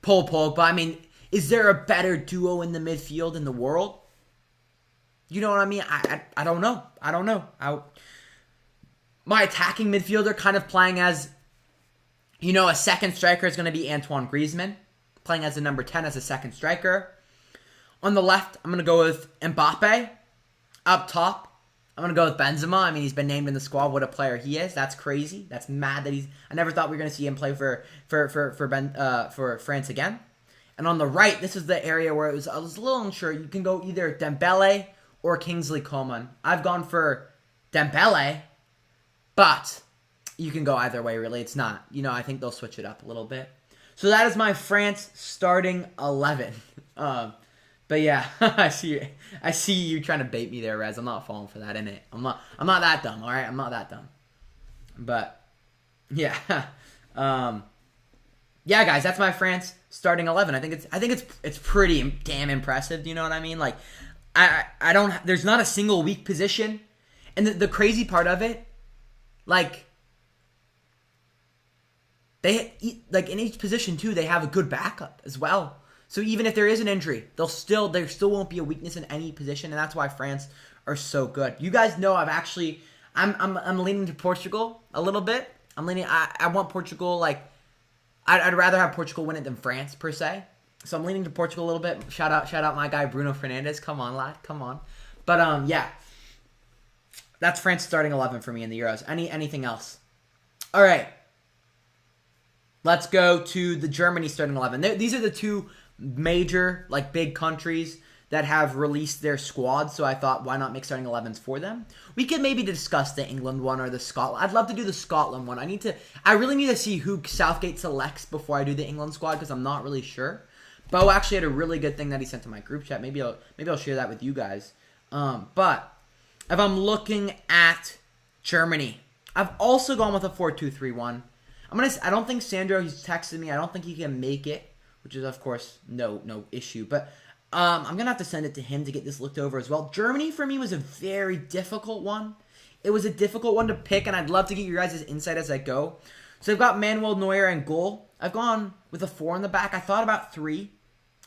Paul Pogba. I mean, is there a better duo in the midfield in the world? You know what I mean? I don't know. My attacking midfielder kind of playing as, a second striker is going to be Antoine Griezmann, playing as a number 10 as a second striker. On the left, I'm going to go with Mbappe. Up top, I'm going to go with Benzema. I mean, he's been named in the squad. What a player he is. That's crazy. That's mad that I never thought we were going to see him play for France again. And on the right, this is the area where I was a little unsure. You can go either Dembele or Kingsley Coman. I've gone for Dembele, but you can go either way, really. It's not. I think they'll switch it up a little bit. So that is my France starting 11. But yeah, I see you trying to bait me there, Rez. I'm not falling for that, innit? I'm not that dumb, all right? I'm not that dumb. But yeah. Yeah, guys, that's my France starting 11. I think it's pretty damn impressive. Do you know what I mean? There's not a single weak position. And the crazy part of it, they in each position too, they have a good backup as well. So even if there is an injury, there still won't be a weakness in any position, and that's why France are so good. You guys know I'm leaning to Portugal a little bit. I want Portugal. I'd rather have Portugal win it than France per se. So I'm leaning to Portugal a little bit. Shout out my guy Bruno Fernandes. Come on, lad. Come on. But yeah. That's France starting 11 for me in the Euros. Anything else? All right. let's go to the Germany starting 11. These are the two major, like, big countries that have released their squads, so I thought, why not make starting 11s for them? We could maybe discuss the England one or the Scotland. I'd love to do the Scotland one. I really need to see who Southgate selects before I do the England squad, because I'm not really sure. Bo actually had a really good thing that he sent to my group chat. Maybe I'll share that with you guys. But if I'm looking at Germany, I've also gone with a 4-2-3-1. I don't think Sandro, he's texted me. I don't think he can make it, which is of course no issue. But I'm gonna have to send it to him to get this looked over as well. Germany for me was a very difficult one. It was a difficult one to pick, and I'd love to get your guys' insight as I go. So I've got Manuel Neuer in goal. I've gone with a 4 in the back. I thought about 3,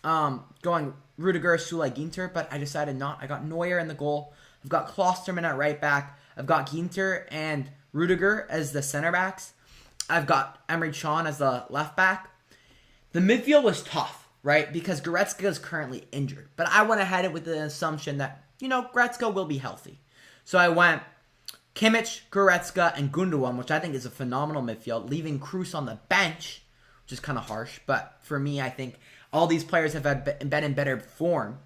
going Rudiger, Sule, Ginter, but I decided not. I got Neuer in the goal. I've got Klosterman at right back. I've got Ginter and Rudiger as the center backs. I've got Emre Can as the left back. The midfield was tough, right? Because Goretzka is currently injured. But I went ahead with the assumption that, Goretzka will be healthy. So I went Kimmich, Goretzka, and Gundogan, which I think is a phenomenal midfield, leaving Kroos on the bench, which is kind of harsh. But for me, I think all these players have been in better form.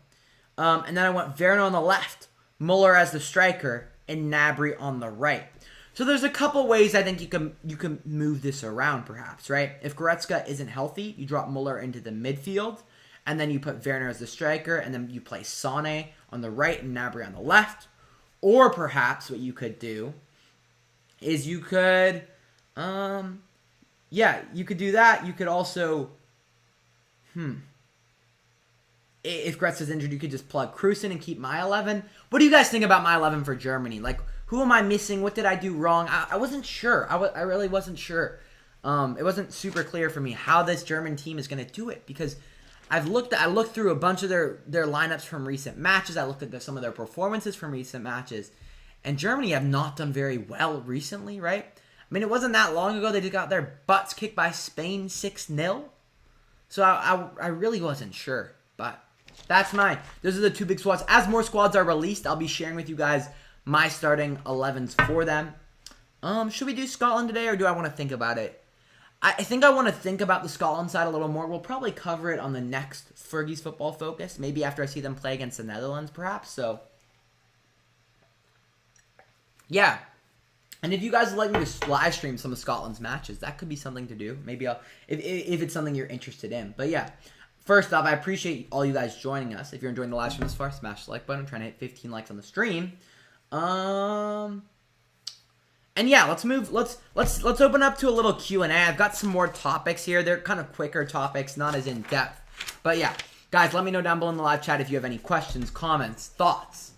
And then I went Werner on the left, Muller as the striker, and Gnabry on the right. So there's a couple ways I think you can move this around, perhaps, right? If Goretzka isn't healthy, you drop Muller into the midfield, and then you put Werner as the striker, and then you play Sané on the right and Gnabry on the left. Or perhaps what you could do is you could do that. You could also, if Goretzka's injured, you could just plug Kroos in and keep my 11. What do you guys think about my 11 for Germany? Like, who am I missing? What did I do wrong? I wasn't sure. I really wasn't sure. It wasn't super clear for me how this German team is going to do it, because I looked through a bunch of their lineups from recent matches. I looked at some of their performances from recent matches, and Germany have not done very well recently, right? I mean, it wasn't that long ago they just got their butts kicked by Spain 6-0. So I really wasn't sure, but that's mine. Those are the 2 big squads. As more squads are released, I'll be sharing with you guys my starting 11s for them. Should we do Scotland today, or do I want to think about it? I think I want to think about the Scotland side a little more. We'll probably cover it on the next Fergie's Football Focus, maybe after I see them play against the Netherlands, perhaps. So, yeah. And if you guys would like me to live stream some of Scotland's matches, that could be something to do. Maybe if it's something you're interested in. But yeah, first off, I appreciate all you guys joining us. If you're enjoying the live stream this far, smash the like button. I'm trying to hit 15 likes on the stream. And yeah, let's open up to a little Q&A. I've got some more topics here. They're kind of quicker topics, not as in-depth. But yeah, guys, let me know down below in the live chat if you have any questions, comments, thoughts.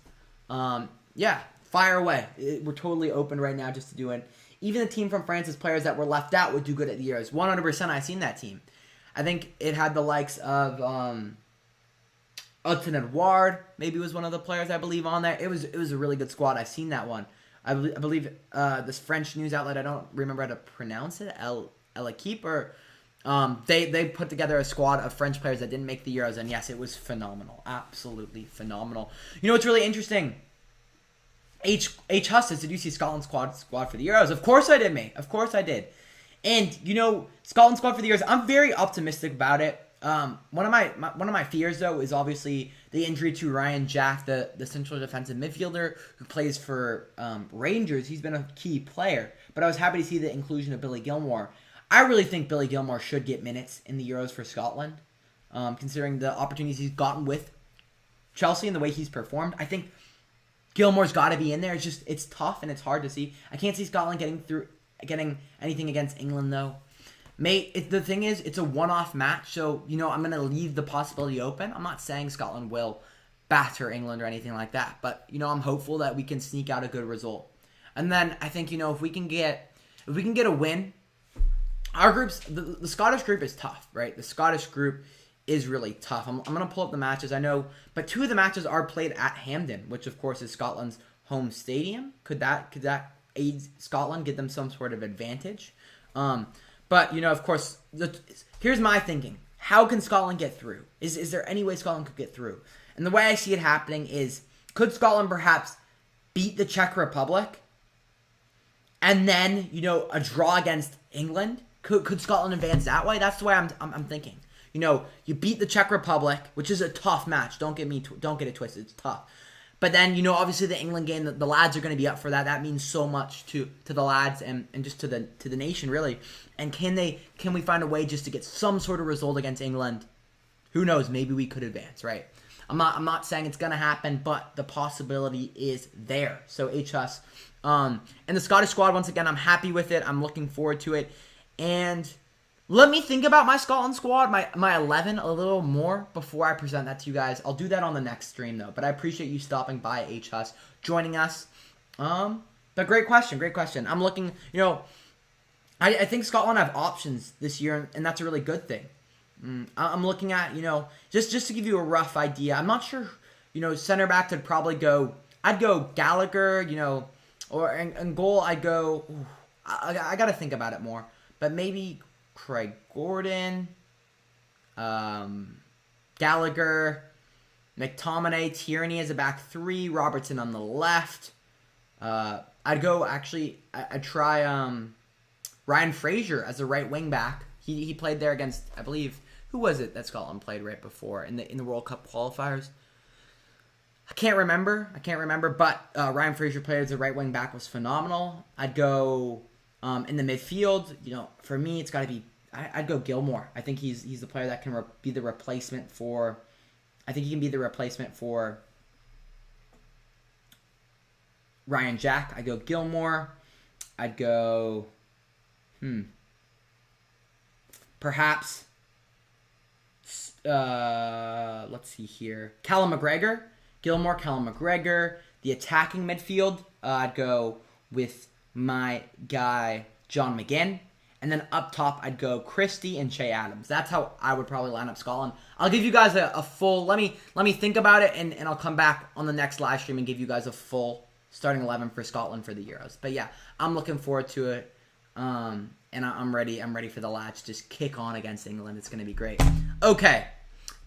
Yeah, fire away. We're totally open right now just to do it. Even the team from France's players that were left out would do good at the Euros. 100% I've seen that team. I think it had the likes of Hudson Edouard, maybe was one of the players I believe on there. It was a really good squad. I've seen that one. I believe this French news outlet, I don't remember how to pronounce it, El Equipe, or they put together a squad of French players that didn't make the Euros, and yes, it was phenomenal. Absolutely phenomenal. You know what's really interesting? H. Huss says, did you see Scotland's squad for the Euros? Of course I did, mate. Of course I did. And, Scotland's squad for the Euros, I'm very optimistic about it. One of my fears, though, is obviously the injury to Ryan Jack, the central defensive midfielder who plays for Rangers. He's been a key player, but I was happy to see the inclusion of Billy Gilmour. I really think Billy Gilmour should get minutes in the Euros for Scotland, considering the opportunities he's gotten with Chelsea and the way he's performed. I think Gilmour's got to be in there. It's tough and it's hard to see. I can't see Scotland getting anything against England, though. Mate, the thing is, it's a one-off match, so, I'm going to leave the possibility open. I'm not saying Scotland will batter England or anything like that, but, I'm hopeful that we can sneak out a good result. And then I think, if we can get a win, our groups, the Scottish group is tough, right? The Scottish group is really tough. I'm going to pull up the matches, I know, but 2 of the matches are played at Hampden, which, of course, is Scotland's home stadium. Could that aid Scotland, get them some sort of advantage? But, of course, here's my thinking. How can Scotland get through? Is there any way Scotland could get through? And the way I see it happening is, could Scotland perhaps beat the Czech Republic? And then, a draw against England Could Scotland advance that way? That's the way I'm thinking. You know, you beat the Czech Republic, which is a tough match. Don't get it twisted. It's tough. But then, you know, obviously the England game, the lads are going to be up for that. That means so much to the lads and just to the nation, really. And can we find a way just to get some sort of result against England? Who knows? Maybe we could advance, right? I'm not saying it's going to happen, but the possibility is there. So HS. And the Scottish squad, once again, I'm happy with it. I'm looking forward to it. And let me think about my Scotland squad, my 11 a little more before I present that to you guys. I'll do that on the next stream, though. But I appreciate you stopping by, HS, joining us. But great question. I'm looking, you know, I think Scotland have options this year, and that's a really good thing. I'm looking at, you know, just to give you a rough idea. I'm not sure, you know, center back would probably go. I'd go Gallagher, you know, or in goal I'd go. I got to think about it more, but maybe Craig Gordon, Gallagher, McTominay, Tierney as a back three, Robertson on the left. I'd try Ryan Fraser as a right wing back. He played there against, I believe, who was it that Scotland played right before in the World Cup qualifiers? I can't remember, but Ryan Fraser played as a right wing back, was phenomenal. I'd go in the midfield. You know, for me, it's got to be. I'd go Gilmore. I think he's the player that can be the replacement for. I think he can be the replacement for Ryan Jack. I'd go Gilmore. I'd go. Perhaps. Let's see here. Callum McGregor. Gilmore, Callum McGregor. The attacking midfield, I'd go with my guy, John McGinn. And then up top, I'd go Christie and Che Adams. That's how I would probably line up Scotland. I'll give you guys a full... Let me think about it, and I'll come back on the next live stream and give you guys a full starting 11 for Scotland for the Euros. But yeah, I'm looking forward to it. And I'm ready. I'm ready for the lads to just kick on against England. It's going to be great. Okay.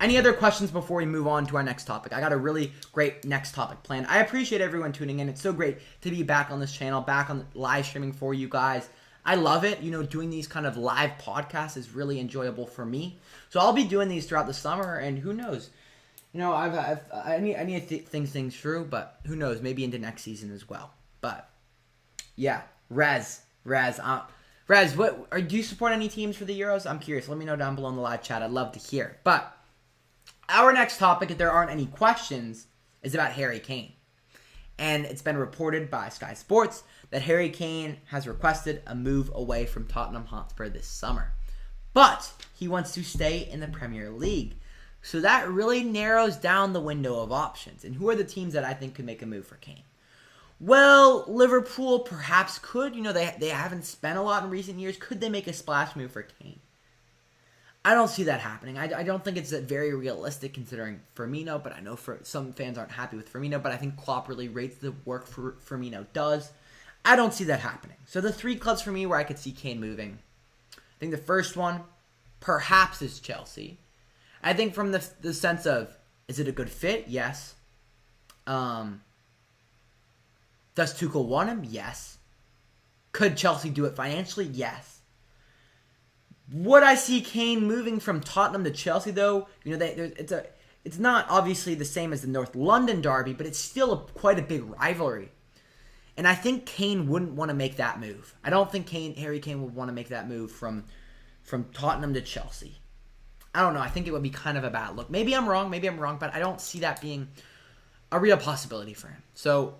Any other questions before we move on to our next topic? I got a really great next topic planned. I appreciate everyone tuning in. It's so great to be back on this channel, back on live streaming for you guys. I love it. You know, doing these kind of live podcasts is really enjoyable for me. So I'll be doing these throughout the summer, and who knows? You know, I need to think things through, but who knows? Maybe into next season as well. But yeah, Rez, do you support any teams for the Euros? I'm curious. Let me know down below in the live chat. I'd love to hear. But our next topic, if there aren't any questions, is about Harry Kane. And it's been reported by Sky Sports that Harry Kane has requested a move away from Tottenham Hotspur this summer. But he wants to stay in the Premier League. So that really narrows down the window of options. And who are the teams that I think could make a move for Kane? Well, Liverpool perhaps could. You know, they haven't spent a lot in recent years. Could they make a splash move for Kane? I don't see that happening. I don't think it's very realistic considering Firmino, but I know for some fans aren't happy with Firmino, but I think Klopp really rates the work Firmino does. I don't see that happening. So the three clubs for me where I could see Kane moving, I think the first one perhaps is Chelsea. I think from the sense of, is it a good fit? Yes. Does Tuchel want him? Yes. Could Chelsea do it financially? Yes. Would I see Kane moving from Tottenham to Chelsea, though? You know, it's not obviously the same as the North London derby, but it's still quite a big rivalry. And I think Kane wouldn't want to make that move. I don't think Harry Kane would want to make that move from Tottenham to Chelsea. I don't know. I think it would be kind of a bad look. Maybe I'm wrong, but I don't see that being a real possibility for him. So,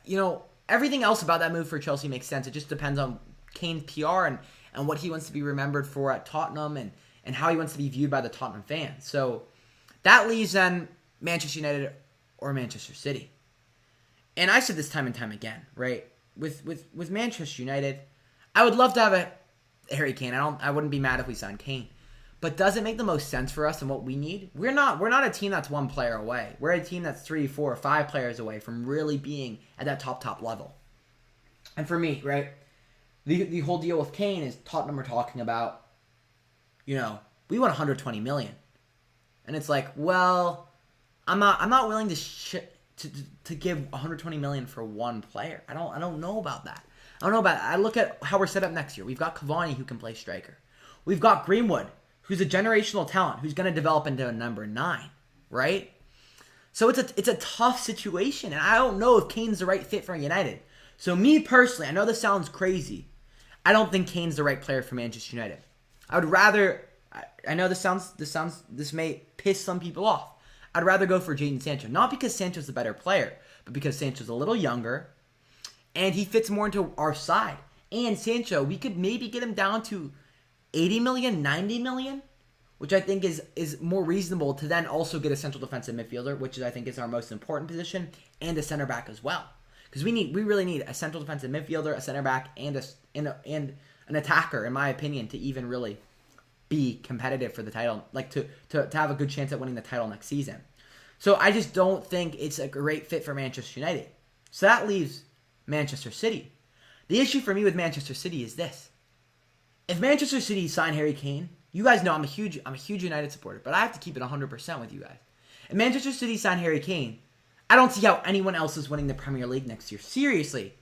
you know, everything else about that move for Chelsea makes sense. It just depends on Kane's PR and what he wants to be remembered for at Tottenham and how he wants to be viewed by the Tottenham fans. So that leaves then Manchester United or Manchester City. And I said this time and time again, right? With Manchester United, I would love to have a Harry Kane. I wouldn't be mad if we signed Kane. But does it make the most sense for us and what we need? We're not a team that's one player away. We're a team that's 3, 4, 5 players away from really being at that top level. And for me, right? The whole deal with Kane is Tottenham are talking about, you know, we want 120 million, and it's like, well, I'm not willing to give 120 million for one player. I don't know about that. I don't know about it. I look at how we're set up next year. We've got Cavani who can play striker. We've got Greenwood, who's a generational talent, who's going to develop into a number 9, right? So it's a tough situation, and I don't know if Kane's the right fit for United. So me personally, I know this sounds crazy. I don't think Kane's the right player for Manchester United. I would rather, I know this may piss some people off. I'd rather go for Jadon Sancho. Not because Sancho's the better player, but because Sancho's a little younger, and he fits more into our side. And Sancho, we could maybe get him down to 80 million, 90 million, which I think is more reasonable to then also get a central defensive midfielder, which I think is our most important position, and a center back as well. Because we really need a central defensive midfielder, a center back, and an attacker, in my opinion, to even really be competitive for the title, like to have a good chance at winning the title next season. So I just don't think it's a great fit for Manchester United. So that leaves Manchester City. The issue for me with Manchester City is this. If Manchester City sign Harry Kane, you guys know I'm a huge United supporter, but I have to keep it 100% with you guys. If Manchester City sign Harry Kane, I don't see how anyone else is winning the Premier League next year. Seriously.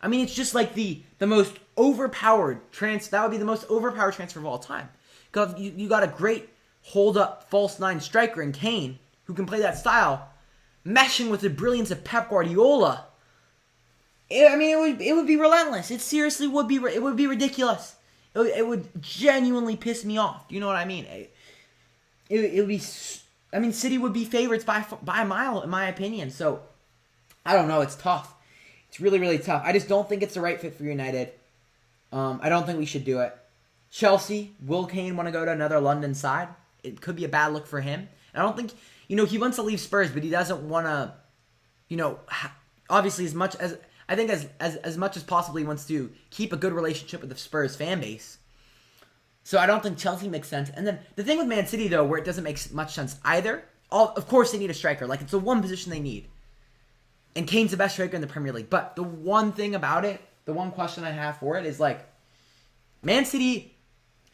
I mean, it's just like the most overpowered transfer. That would be the most overpowered transfer of all time. Because you got a great hold-up false 9 striker in Kane, who can play that style, meshing with the brilliance of Pep Guardiola. It would be relentless. It seriously would be. It would be ridiculous. It would genuinely piss me off. Do you know what I mean? It would be. I mean, City would be favorites by a mile, in my opinion. So, I don't know. It's tough. It's really, really tough. I just don't think it's the right fit for United. I don't think we should do it. Chelsea, will Kane want to go to another London side? It could be a bad look for him. I don't think, he wants to leave Spurs, but he doesn't want to, obviously as much as, I think as much as possible he wants to keep a good relationship with the Spurs fan base. So I don't think Chelsea makes sense. And then the thing with Man City, though, where it doesn't make much sense either, of course they need a striker. Like, it's the one position they need. And Kane's the best striker in the Premier League. But the one thing about it, the one question I have for it is, like, Man City,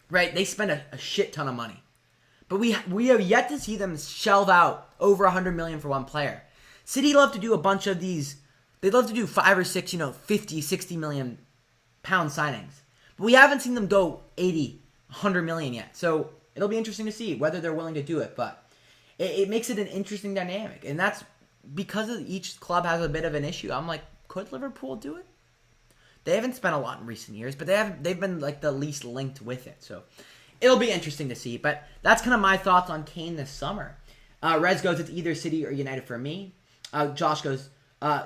right, they spend a shit ton of money. But we have yet to see them shell out over $100 million for one player. City love to do a bunch of these. They'd love to do 5 or 6, 50, 60 million pound signings. But we haven't seen them go 80, 100 million yet. So it'll be interesting to see whether they're willing to do it. But it makes it an interesting dynamic. And that's because each club has a bit of an issue. I'm like, could Liverpool do it? They haven't spent a lot in recent years, but they've been like the least linked with it. So it'll be interesting to see. But that's kind of my thoughts on Kane this summer. Rez goes, it's either City or United for me. Josh goes,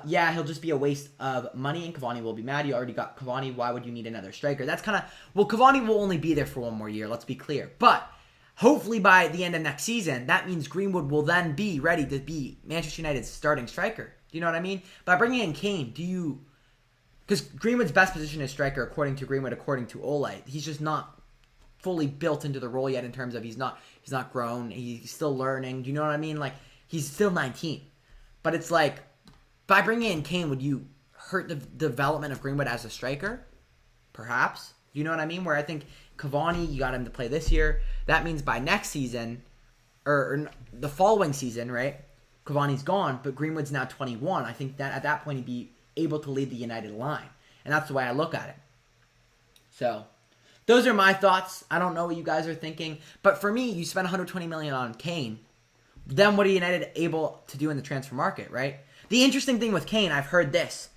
yeah, he'll just be a waste of money, and Cavani will be mad. You already got Cavani. Why would you need another striker? That's kind of, well, Cavani will only be there for one more year. Let's be clear. But hopefully by the end of next season, that means Greenwood will then be ready to be Manchester United's starting striker. Do you know what I mean? By bringing in Kane, because Greenwood's best position is striker, according to Greenwood, according to Ole. He's just not fully built into the role yet in terms of he's not grown. He's still learning. Do you know what I mean? Like, he's still 19. But it's like, by bringing in Kane, would you hurt the development of Greenwood as a striker? Perhaps. Do you know what I mean? Where I think Cavani, you got him to play this year. That means by next season, or the following season, right? Cavani's gone, but Greenwood's now 21. I think that at that point he'd be able to lead the United line. And that's the way I look at it. So, those are my thoughts. I don't know what you guys are thinking. But for me, you spend $120 million on Kane. Then what are United able to do in the transfer market, right? The interesting thing with Kane, I've heard this.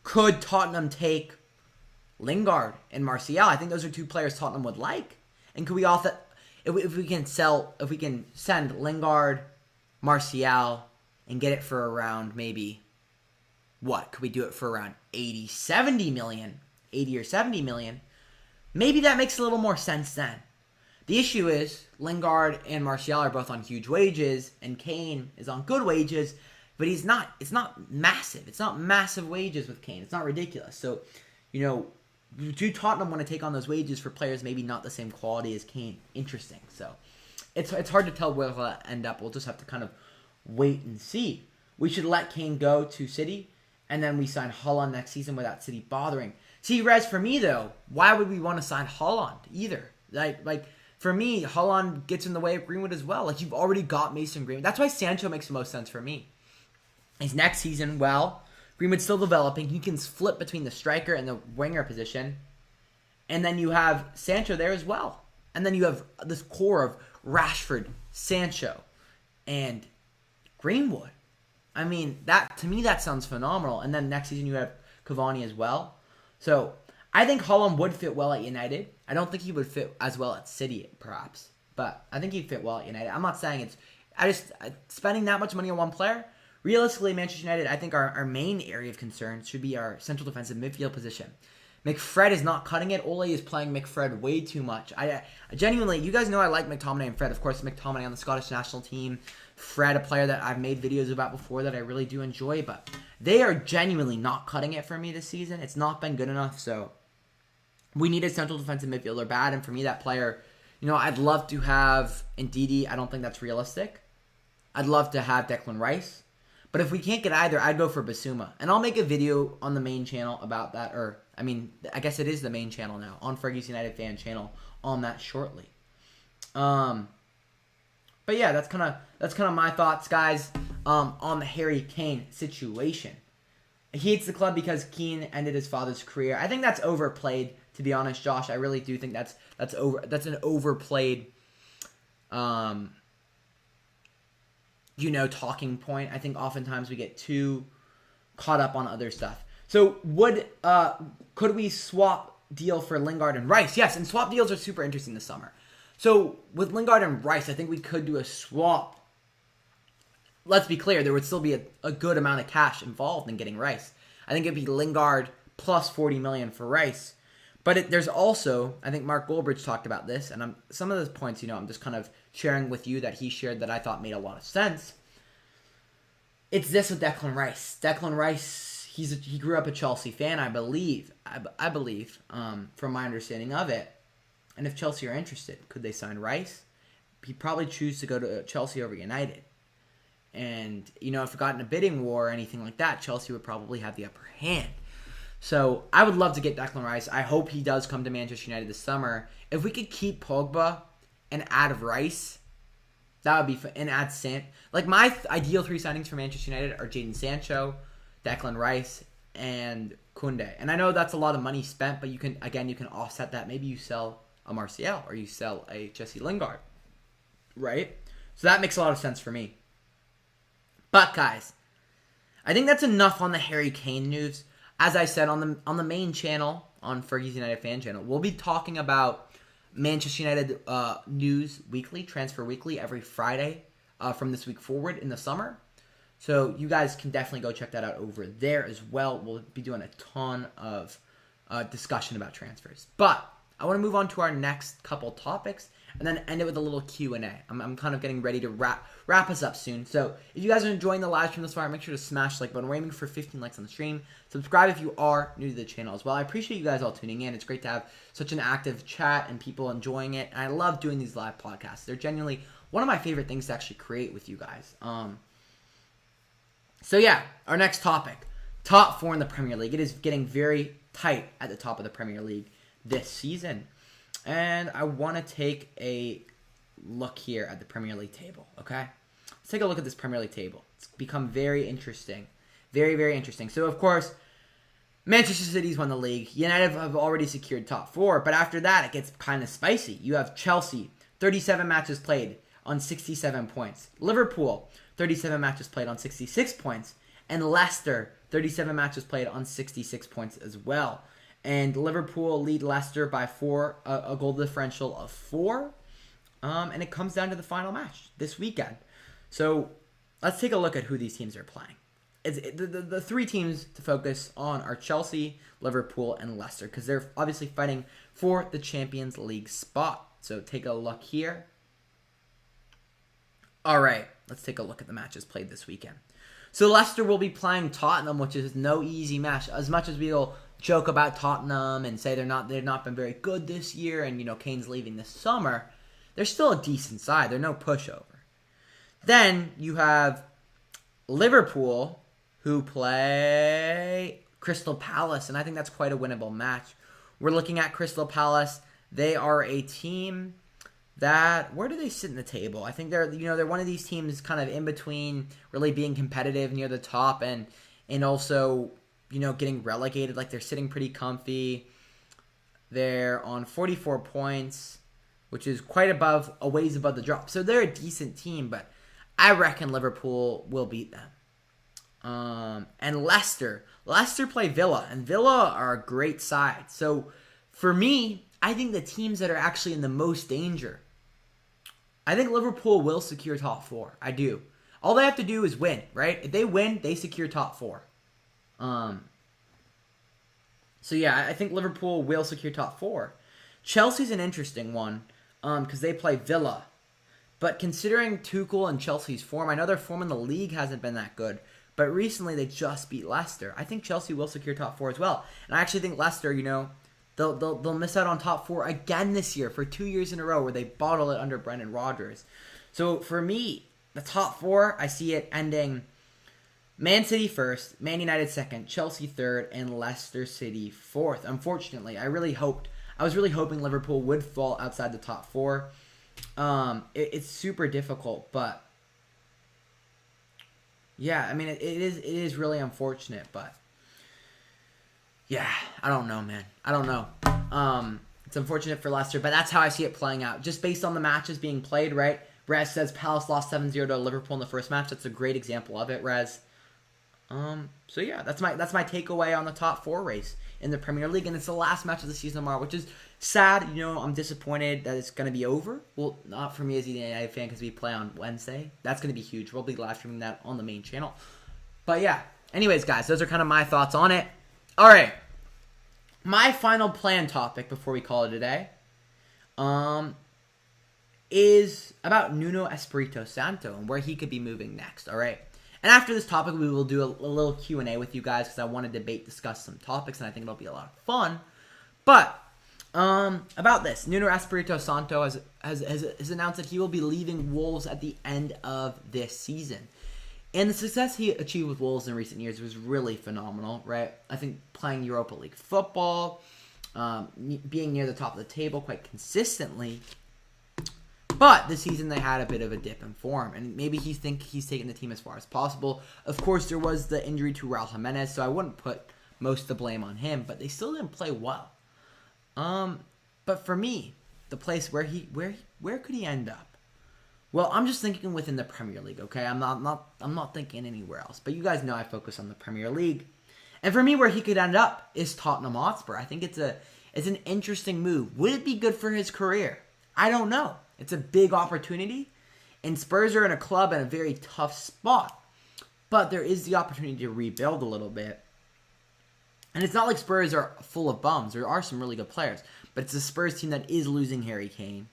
Could Tottenham take Lingard and Martial? I think those are two players Tottenham would like. And could we also, if we can send Lingard, Martial, and get it for around maybe, what? Could we do it for around 80 or 70 million? Maybe that makes a little more sense then. The issue is, Lingard and Martial are both on huge wages, and Kane is on good wages, but it's not massive. It's not massive wages with Kane. It's not ridiculous. So, do Tottenham want to take on those wages for players maybe not the same quality as Kane? Interesting. So, it's hard to tell where it'll end up. We'll just have to kind of wait and see. We should let Kane go to City, and then we sign Haaland next season without City bothering. See, Rez, for me, though, why would we want to sign Haaland either? Like for me, Haaland gets in the way of Greenwood as well. Like, you've already got Mason Greenwood. That's why Sancho makes the most sense for me. His next season, well, Greenwood's still developing. He can flip between the striker and the winger position. And then you have Sancho there as well. And then you have this core of Rashford, Sancho, and Greenwood. I mean, to me, that sounds phenomenal. And then next season you have Cavani as well. So I think Haaland would fit well at United. I don't think he would fit as well at City, perhaps. But I think he'd fit well at United. I'm not saying it's... spending that much money on one player, realistically, Manchester United, I think our main area of concern should be our central defensive midfield position. McFred is not cutting it. Ole is playing McFred way too much. I genuinely, you guys know I like McTominay and Fred. Of course, McTominay on the Scottish national team. Fred, a player that I've made videos about before that I really do enjoy. But they are genuinely not cutting it for me this season. It's not been good enough. So we need a central defensive midfielder bad. And for me, that player, I'd love to have Ndidi. I don't think that's realistic. I'd love to have Declan Rice. But if we can't get either, I'd go for Basuma. And I'll make a video on the main channel about that. I guess it is the main channel now. On Fergie's United fan channel. On that shortly. But yeah, that's kind of my thoughts, guys, on the Harry Kane situation. He hates the club because Keane ended his father's career. I think that's overplayed, to be honest, Josh. I really do think that's an overplayed talking point. I think oftentimes we get too caught up on other stuff. So could we swap deal for Lingard and Rice? Yes, and swap deals are super interesting this summer. So with Lingard and Rice, I think we could do a swap. Let's be clear, there would still be a good amount of cash involved in getting Rice. I think it'd be Lingard plus 40 million for Rice. But there's also, I think Mark Goldbridge talked about this, and some of those points, I'm just kind of sharing with you that he shared that I thought made a lot of sense. It's this with Declan Rice. Declan Rice, he grew up a Chelsea fan, I believe. I believe, from my understanding of it. And if Chelsea are interested, could they sign Rice? He'd probably choose to go to Chelsea over United. And, if it got in a bidding war or anything like that, Chelsea would probably have the upper hand. So I would love to get Declan Rice. I hope he does come to Manchester United this summer. If we could keep Pogba and add Rice, that would be fun. And add my ideal 3 signings for Manchester United are Jadon Sancho, Declan Rice, and Koundé. And I know that's a lot of money spent, but you can offset that. Maybe you sell a Martial or you sell a Jesse Lingard, right? So that makes a lot of sense for me. But guys, I think that's enough on the Harry Kane news. As I said on the main channel, on Fergie's United fan channel, we'll be talking about Manchester United news weekly, transfer weekly, every Friday from this week forward in the summer. So you guys can definitely go check that out over there as well. We'll be doing a ton of discussion about transfers. But I want to move on to our next couple topics and then end it with a little Q&A. I'm kind of getting ready to wrap us up soon. So if you guys are enjoying the live stream this far, make sure to smash the like button. We're aiming for 15 likes on the stream. Subscribe if you are new to the channel as well. I appreciate you guys all tuning in. It's great to have such an active chat and people enjoying it. And I love doing these live podcasts. They're genuinely one of my favorite things to actually create with you guys. So yeah, our next topic. Top 4 in the Premier League. It is getting very tight at the top of the Premier League this season. And I want to take a look here at the Premier League table, okay? Let's take a look at this Premier League table. It's become very interesting. Very, very interesting. So, of course, Manchester City's won the league. United have already secured top 4. But after that, it gets kind of spicy. You have Chelsea, 37 matches played on 67 points. Liverpool, 37 matches played on 66 points. And Leicester, 37 matches played on 66 points as well. And Liverpool lead Leicester by 4, a goal differential of 4. And it comes down to the final match this weekend. So let's take a look at who these teams are playing. The 3 teams to focus on are Chelsea, Liverpool, and Leicester because they're obviously fighting for the Champions League spot. So take a look here. All right, let's take a look at the matches played this weekend. So Leicester will be playing Tottenham, which is no easy match. As much as we'll joke about Tottenham and say they've not been very good this year, and Kane's leaving this summer, they're still a decent side. They're no pushover. Then you have Liverpool, who play Crystal Palace, and I think that's quite a winnable match. We're looking at Crystal Palace. They are a team that, where do they sit in the table? I think they're one of these teams kind of in between really being competitive near the top and and also, getting relegated. Like, they're sitting pretty comfy. They're on 44 points, which is quite a ways above the drop. So they're a decent team, but I reckon Liverpool will beat them. And Leicester play Villa, and Villa are a great side. So for me, I think the teams that are actually in the most danger, I think Liverpool will secure top 4. I do. All they have to do is win, right? If they win, they secure top 4. So yeah, I think Liverpool will secure top 4. Chelsea's an interesting one because they play Villa. But considering Tuchel and Chelsea's form, I know their form in the league hasn't been that good. But recently they just beat Leicester. I think Chelsea will secure top 4 as well. And I actually think Leicester, they'll miss out on top 4 again this year for 2 years in a row where they bottle it under Brendan Rodgers. So for me, the top 4, I see it ending Man City first, Man United second, Chelsea third, and Leicester City fourth. Unfortunately, I was really hoping Liverpool would fall outside the top 4. It's super difficult, but yeah, I mean it is really unfortunate, but yeah, I don't know, man. I don't know. It's unfortunate for Leicester, but that's how I see it playing out. Just based on the matches being played, right? Rez says Palace lost 7-0 to Liverpool in the first match. That's a great example of it, Rez. So yeah, that's my takeaway on the top 4 race in the Premier League, and it's the last match of the season tomorrow, which is sad. I'm disappointed that it's going to be over. Well, not for me as a United fan because we play on Wednesday. That's going to be huge. We'll be live streaming that on the main channel. But yeah, anyways, guys, those are kind of my thoughts on it. All right, my final plan topic before we call it a day, is about Nuno Espirito Santo and where he could be moving next. All right. And after this topic, we will do a little Q&A with you guys because I want to discuss some topics, and I think it'll be a lot of fun. But about this, Nuno Espirito Santo has announced that he will be leaving Wolves at the end of this season. And the success he achieved with Wolves in recent years was really phenomenal, right? I think playing Europa League football, being near the top of the table quite consistently. But this season they had a bit of a dip in form, and maybe he's taken the team as far as possible. Of course, there was the injury to Raul Jimenez, so I wouldn't put most of the blame on him, but they still didn't play well. But for me, the place where could he end up? Well, I'm just thinking within the Premier League, okay? I'm not thinking anywhere else. But you guys know I focus on the Premier League. And for me, where he could end up is Tottenham Hotspur. I think it's an interesting move. Would it be good for his career? I don't know. It's a big opportunity, and Spurs are in a club in a very tough spot. But there is the opportunity to rebuild a little bit. And it's not like Spurs are full of bums. There are some really good players. But it's a Spurs team that is losing Harry Kane.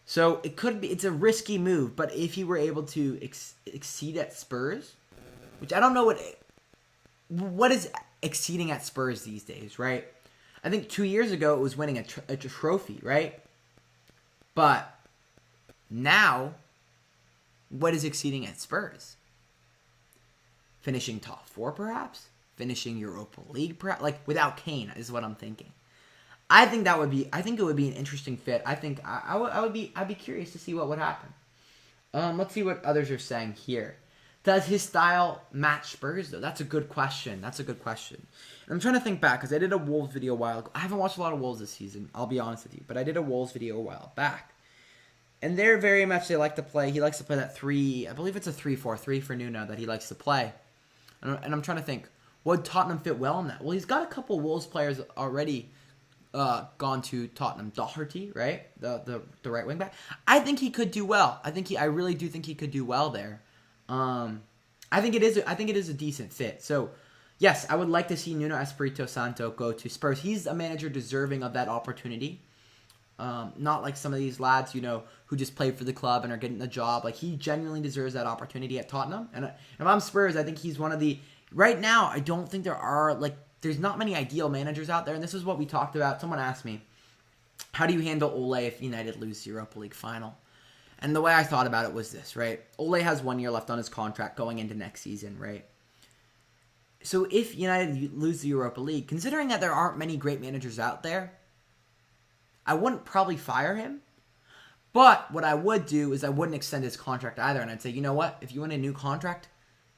So it's a risky move. But if he were able to exceed at Spurs, which I don't know what is exceeding at Spurs these days, right? I think 2 years ago it was winning a trophy, right? But now, what is exceeding at Spurs? Finishing top 4, perhaps? Finishing Europa League, perhaps? Like, without Kane, is what I'm thinking. I think it would be an interesting fit. I think I'd be curious to see what would happen. Let's see what others are saying here. Does his style match Spurs, though? That's a good question. And I'm trying to think back, because I did a Wolves video a while ago. I haven't watched a lot of Wolves this season, I'll be honest with you. But I did a Wolves video a while back. And they're very much, he likes to play that 3, I believe it's a 3-4-3 for Nuno that he likes to play. And I'm trying to think, would Tottenham fit well in that? Well, he's got a couple Wolves players already gone to Tottenham. Doherty, right? The right wing back. I think he could do well. I really do think he could do well there. I think it is a decent fit. So, yes, I would like to see Nuno Espirito Santo go to Spurs. He's a manager deserving of that opportunity. Not like some of these lads, who just play for the club and are getting the job. Like, he genuinely deserves that opportunity at Tottenham. And if I'm Spurs, I think he's one of the... Right now, I don't think there's not many ideal managers out there. And this is what we talked about. Someone asked me, how do you handle Ole if United lose the Europa League final? And the way I thought about it was this, right? Ole has 1 year left on his contract going into next season, right? So if United lose the Europa League, considering that there aren't many great managers out there, I wouldn't probably fire him. But what I would do is I wouldn't extend his contract either. And I'd say, you know what? If you want a new contract,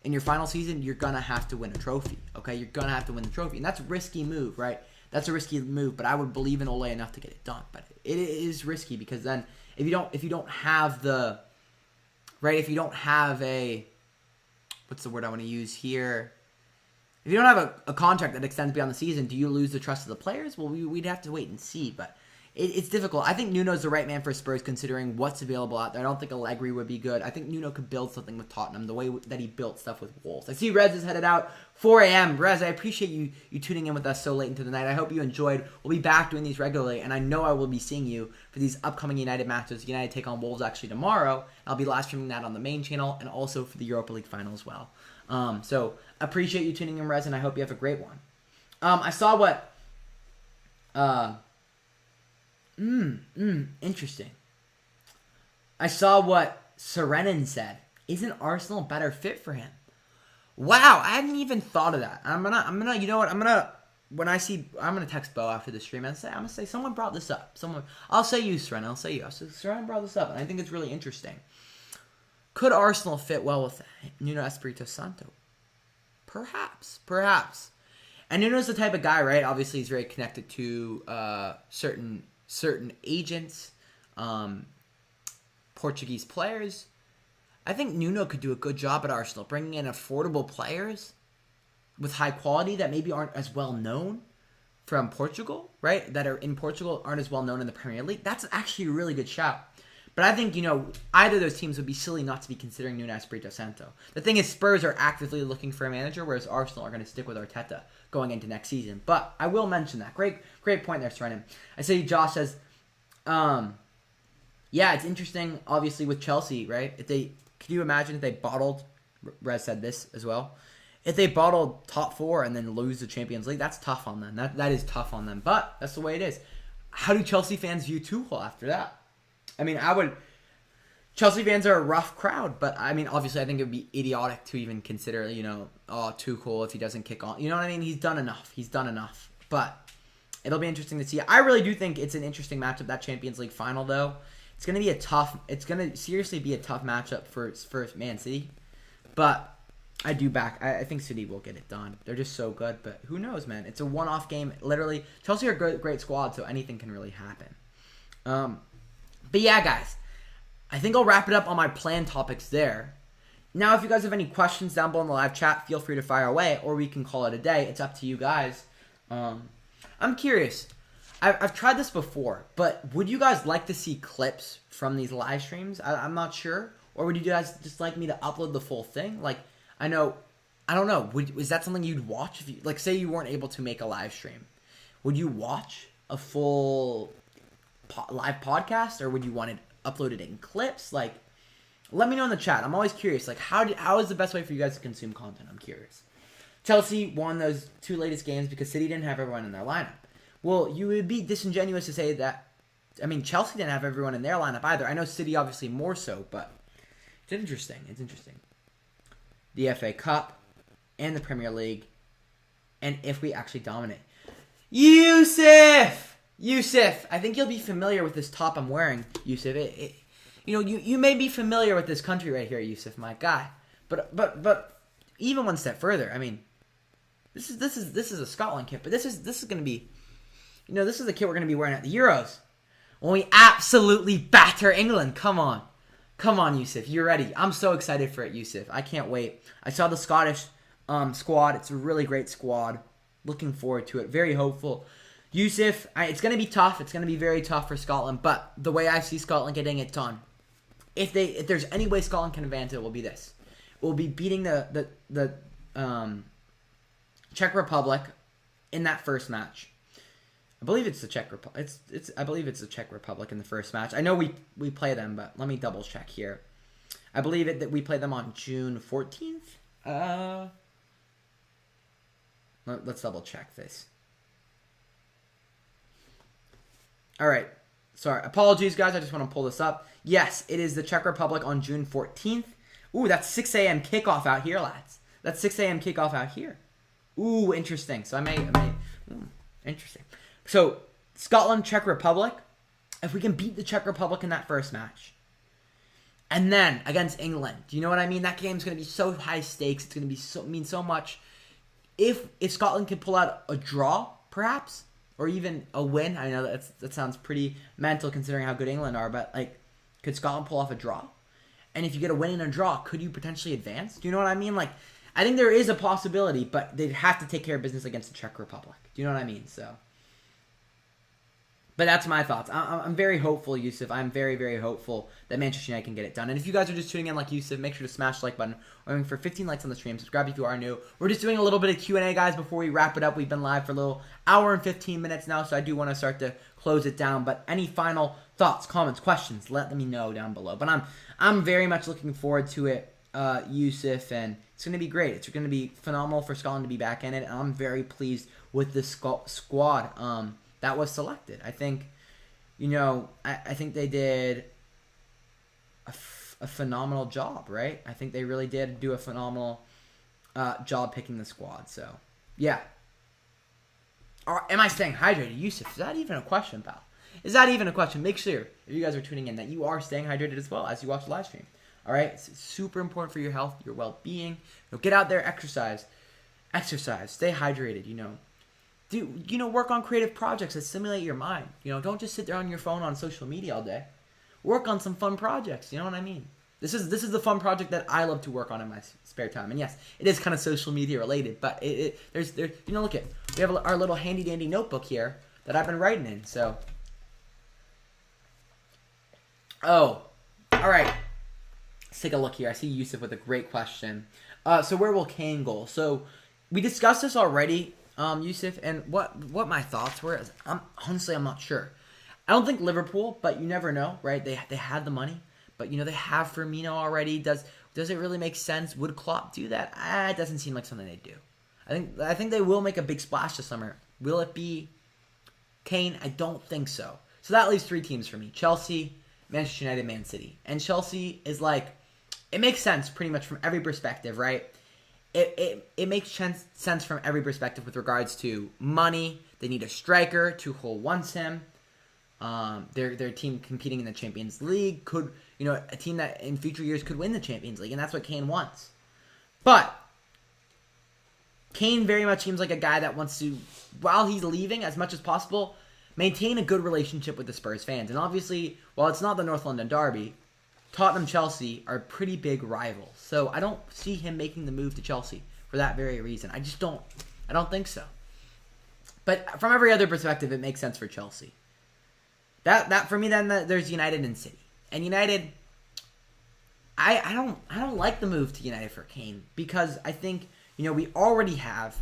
in your final season, you're going to have to win a trophy, okay? You're going to have to win the trophy. And that's a risky move, right? That's a risky move, but I would believe in Ole enough to get it done. But it is risky because then if you don't have the, right, if you don't have a, what's the word I want to use here? If you don't have a contract that extends beyond the season, do you lose the trust of the players? Well, we'd have to wait and see, but it's difficult. I think Nuno's the right man for Spurs considering what's available out there. I don't think Allegri would be good. I think Nuno could build something with Tottenham the way that he built stuff with Wolves. I see Rez is headed out, 4 a.m. Rez, I appreciate you tuning in with us so late into the night. I hope you enjoyed. We'll be back doing these regularly, and I know I will be seeing you for these upcoming United matches. United take on Wolves actually tomorrow. I'll be live streaming that on the main channel and also for the Europa League final as well. So appreciate you tuning in, Rez, and I hope you have a great one. I saw what... interesting. I saw what Serenin said. Isn't Arsenal a better fit for him? Wow, I hadn't even thought of that. I'm gonna, you know what? I'm gonna text Bo after the stream and I'm gonna say someone brought this up. I'll say you, Serenin. I'll say Serenin brought this up, and I think it's really interesting. Could Arsenal fit well with Nuno Espirito Santo? Perhaps. And Nuno's the type of guy, right? Obviously, he's very connected to certain agents, Portuguese players. I think Nuno could do a good job at Arsenal, bringing in affordable players with high quality that maybe aren't as well known from Portugal, right? That are in Portugal, aren't as well known in the Premier League. That's actually a really good shout. But I think, either of those teams would be silly not to be considering Nuno Espirito Santo. The thing is, Spurs are actively looking for a manager, whereas Arsenal are going to stick with Arteta going into next season. But I will mention that. Great point there, Serenin. I see Josh says, yeah, it's interesting, obviously, with Chelsea, right? Can you imagine if they bottled, Rez said this as well, if they bottled top 4 and then lose the Champions League, that's tough on them. That is tough on them, but that's the way it is. How do Chelsea fans view Tuchel after that? I mean, Chelsea fans are a rough crowd, but I mean, obviously, I think it would be idiotic to even consider, Tuchel if he doesn't kick on. You know what I mean? He's done enough. But it'll be interesting to see. I really do think it's an interesting matchup, that Champions League final, though. It's going to seriously be a tough matchup for Man City. But I think City will get it done. They're just so good, but who knows, man? It's a one-off game. Literally, Chelsea are a great squad, so anything can really happen. But yeah, guys, I think I'll wrap it up on my planned topics there. Now, if you guys have any questions down below in the live chat, feel free to fire away, or we can call it a day. It's up to you guys. I'm curious. I've tried this before, but would you guys like to see clips from these live streams? I'm not sure. Or would you guys just like me to upload the full thing? Like, I don't know. Is that something you'd watch? If you, like, say you weren't able to make a live stream. Would you watch a full live podcast, or would you want it uploaded in clips? Like, let me know in the chat. I'm always curious. Like, how is the best way for you guys to consume content? I'm curious. Chelsea won those 2 latest games because City didn't have everyone in their lineup. Well, you would be disingenuous to say that. I mean, Chelsea didn't have everyone in their lineup either. I know City obviously more so, but it's interesting. The FA Cup and the Premier League, and if we actually dominate. Yusuf, I think you'll be familiar with this top I'm wearing, Yusuf. You may be familiar with this country right here, Yusuf, my guy. But even one step further, I mean, this is a Scotland kit, but this is going to be, this is the kit we're going to be wearing at the Euros when we absolutely batter England. Come on, Yusuf, you're ready. I'm so excited for it, Yusuf. I can't wait. I saw the Scottish squad. It's a really great squad. Looking forward to it. Very hopeful. Yusuf, it's going to be tough. It's going to be very tough for Scotland, but the way I see Scotland getting it done, if there's any way Scotland can advance, it will be this. It will be beating the Czech Republic in that first match. I believe it's the Czech Republic. I believe it's the Czech Republic in the first match. I know we play them, but let me double check here. I believe that we play them on June 14th. Let's double check this. All right. Sorry. Apologies, guys. I just want to pull this up. Yes, it is the Czech Republic on June 14th. Ooh, that's 6 a.m. kickoff out here, lads. That's 6 a.m. kickoff out here. Ooh, interesting. So I may interesting. So, Scotland, Czech Republic. If we can beat the Czech Republic in that first match, And then against England, do you know what I mean? That game's going to be so high stakes. It's going to be mean so much. If Scotland can pull out a draw, perhaps, or even a win, I know that sounds pretty mental considering how good England are, but like, could Scotland pull off a draw? And if you get a win and a draw, could you potentially advance? Do you know what I mean? Like, I think there is a possibility, but they'd have to take care of business against the Czech Republic. Do you know what I mean? So. But that's my thoughts. I'm very hopeful, Yusuf. I'm very, very hopeful that Manchester United can get it done. And if you guys are just tuning in like Yusuf, make sure to smash the like button. We're aiming for 15 likes on the stream. Subscribe if you are new. We're just doing a little bit of Q&A, guys, before we wrap it up. We've been live for a little hour and 15 minutes now, so I do want to start to close it down. But any final thoughts, comments, questions, let me know down below. But I'm very much looking forward to it, Yusuf, and it's going to be great. It's going to be phenomenal for Scotland to be back in it, and I'm very pleased with the squad that was selected. I think... I think they did a phenomenal job, right? I think they really did do a phenomenal job picking the squad. So, yeah. Am I staying hydrated? Yusuf, is that even a question, pal? Is that even a question? Make sure, if you guys are tuning in, that you are staying hydrated as well as you watch the live stream. All right? It's super important for your health, your well-being. Get out there, exercise. Stay hydrated, work on creative projects that stimulate your mind. Don't just sit there on your phone on social media all day. Work on some fun projects. You know what I mean? This is the fun project that I love to work on in my spare time. And yes, it is kind of social media related, but there's look at, we have our little handy dandy notebook here that I've been writing in. So, all right. Let's take a look here. I see Yusuf with a great question. So where will Kane go? So we discussed this already. Yusuf, and what my thoughts were is I'm not sure. I don't think Liverpool, but you never know, right? They had the money, but they have Firmino already. Does it really make sense? Would Klopp do that? It doesn't seem like something they do. I think they will make a big splash this summer. Will it be Kane? I don't think so. So that leaves 3 teams for me: Chelsea, Manchester United, Man City. And Chelsea is like, it makes sense pretty much from every perspective, right? It makes sense from every perspective with regards to money. They need a striker. Tuchel wants him. Their team competing in the Champions League could, a team that in future years could win the Champions League, and that's what Kane wants. But Kane very much seems like a guy that wants to, while he's leaving, as much as possible, maintain a good relationship with the Spurs fans. And obviously, while it's not the North London derby, Tottenham-Chelsea are pretty big rivals. So I don't see him making the move to Chelsea for that very reason. I don't think so. But from every other perspective, it makes sense for Chelsea. That for me, then there's United and City. And United, I don't like the move to United for Kane, because I think, we already have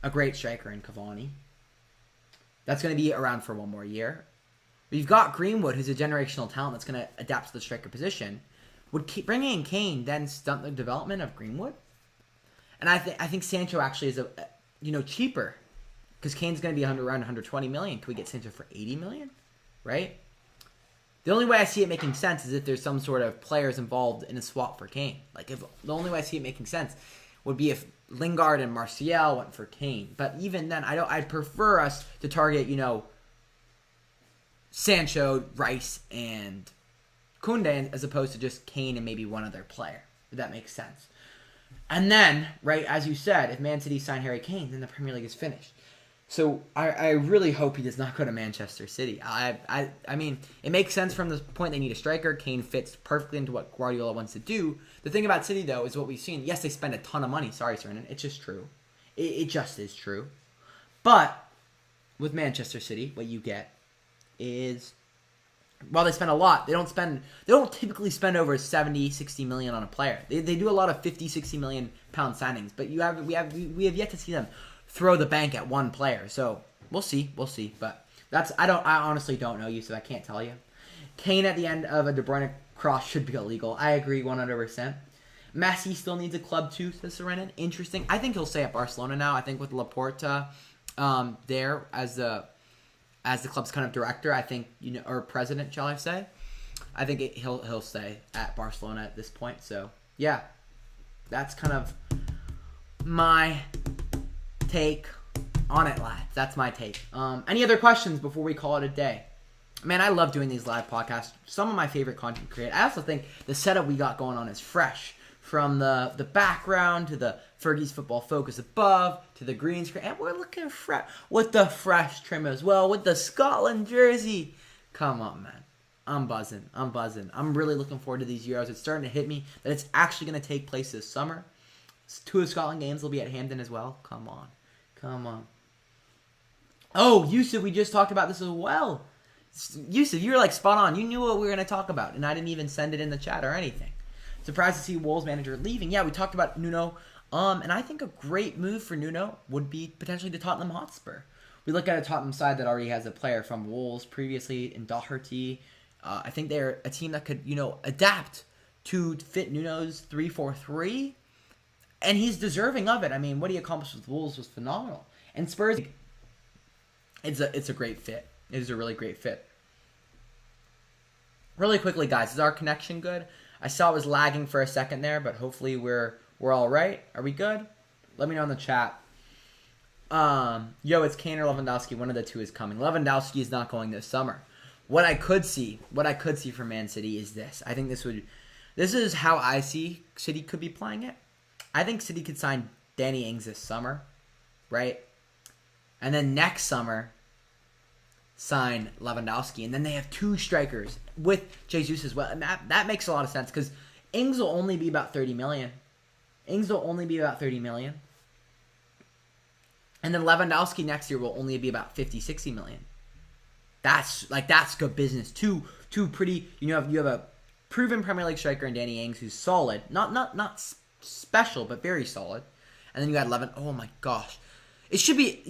a great striker in Cavani. That's going to be around for one more year. We've got Greenwood, who's a generational talent that's going to adapt to the striker position. Would bringing in Kane then stunt the development of Greenwood? And I think Sancho actually is cheaper, because Kane's going to be around 120 million. Can we get Sancho for 80 million? Right? The only way I see it making sense is if there's some sort of players involved in a swap for Kane. Like, if the only way I see it making sense would be if Lingard and Martial went for Kane. But even then, I'd prefer us to target, Sancho, Rice, and Koundé, as opposed to just Kane and maybe one other player, if that makes sense. And then, right, as you said, if Man City sign Harry Kane, then the Premier League is finished. So I really hope he does not go to Manchester City. I mean, it makes sense from the point they need a striker. Kane fits perfectly into what Guardiola wants to do. The thing about City, though, is what we've seen. Yes, they spend a ton of money. Sorry, Cernan. It's just true. It just is true. But with Manchester City, what you get is, while they spend a lot, they don't typically spend over 70, 60 million on a player. They do a lot of 50, 60 million pound signings, but we have yet to see them throw the bank at one player. So we'll see. But I honestly don't know, Yusuf. I can't tell you. Kane at the end of a De Bruyne cross should be illegal. I agree 100%. Messi still needs a club too, says Serenin. Interesting. I think he'll stay at Barcelona now. I think with Laporta there as the club's kind of director, I think, or president, shall I say? I think he'll stay at Barcelona at this point. So yeah, that's kind of my take on it, lads. That's my take. Any other questions before we call it a day? Man, I love doing these live podcasts. Some of my favorite content creators. I also think the setup we got going on is fresh. From the background to the Fergie's Football Focus above to the green screen. And we're looking fresh with the fresh trim as well, with the Scotland jersey. Come on, man. I'm buzzing. I'm really looking forward to these Euros. It's starting to hit me that it's actually going to take place this summer. 2 of Scotland games will be at Hampden as well. Come on. Oh, Yusuf, we just talked about this as well. Yusuf, you were like spot on. You knew what we were going to talk about, and I didn't even send it in the chat or anything. Surprised to see Wolves manager leaving. Yeah, we talked about Nuno. And I think a great move for Nuno would be potentially to Tottenham Hotspur. We look at a Tottenham side that already has a player from Wolves previously in Doherty. I think they're a team that could, adapt to fit Nuno's 3-4-3. And he's deserving of it. I mean, what he accomplished with Wolves was phenomenal. And Spurs, it's a great fit. It is a really great fit. Really quickly, guys, is our connection good? I saw it was lagging for a second there, but hopefully we're all right. Are we good? Let me know in the chat. It's Kane or Lewandowski. One of the two is coming. Lewandowski is not going this summer. What I could see from Man City is this. I think this is how I see City could be playing it. I think City could sign Danny Ings this summer, right? And then next summer, sign Lewandowski. And then they have 2 strikers with Jesus as well. And that makes a lot of sense because Ings will only be about 30 million. And then Lewandowski next year will only be about 50, 60 million. That's good business. Two pretty, you have a proven Premier League striker in Danny Ings who's solid. Not special, but very solid. And then you got oh my gosh. It should be,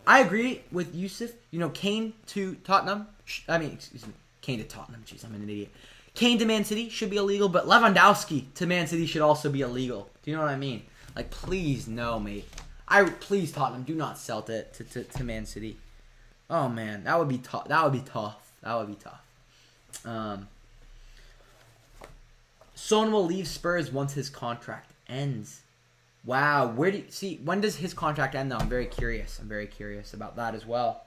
I agree with Yusuf. Kane to Tottenham. Kane to Tottenham. Jeez, I'm an idiot. Kane to Man City should be illegal, but Lewandowski to Man City should also be illegal. Do you know what I mean? Like, please, no, mate. Please, Tottenham, do not sell it to Man City. Oh, man, that would be tough. Son will leave Spurs once his contract ends. Wow, when does his contract end, though? I'm very curious about that as well.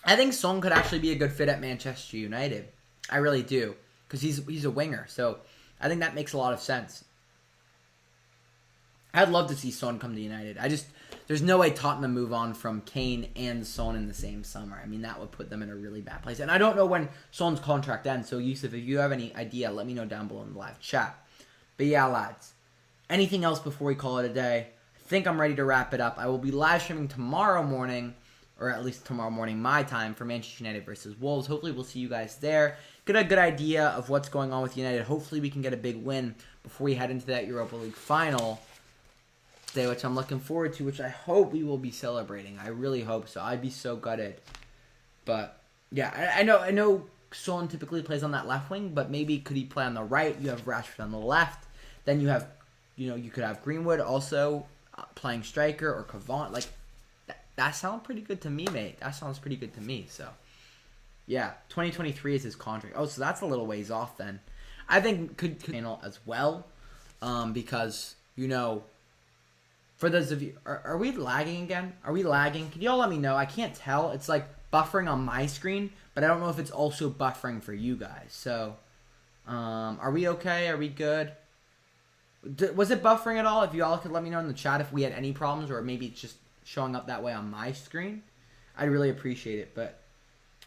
I think Son could actually be a good fit at Manchester United. I really do, because he's a winger, so I think that makes a lot of sense. I'd love to see Son come to United. There's no way Tottenham move on from Kane and Son in the same summer. I mean, that would put them in a really bad place. And I don't know when Son's contract ends, so Yusuf, if you have any idea, let me know down below in the live chat. But yeah, lads, anything else before we call it a day? I think I'm ready to wrap it up. I will be live streaming tomorrow morning, or at least tomorrow morning my time, for Manchester United versus Wolves. Hopefully we'll see you guys there. Get a good idea of what's going on with United. Hopefully we can get a big win before we head into that Europa League final day, which I'm looking forward to, which I hope we will be celebrating. I really hope so. I'd be so gutted. But yeah, I know Son typically plays on that left wing, but maybe could he play on the right? You have Rashford on the left. Then you have, you could have Greenwood also playing striker, or Cavani. Like, that sounds pretty good to me, mate. That sounds pretty good to me. So, yeah, 2023 is his contract. Oh, so that's a little ways off then. I think could channel as well, because, for those of you, are we lagging again? Are we lagging? Can y'all let me know? I can't tell. It's like buffering on my screen, but I don't know if it's also buffering for you guys. So, are we okay? Are we good? Was it buffering at all? If y'all could let me know in the chat if we had any problems, or maybe it's just showing up that way on my screen, I'd really appreciate it. But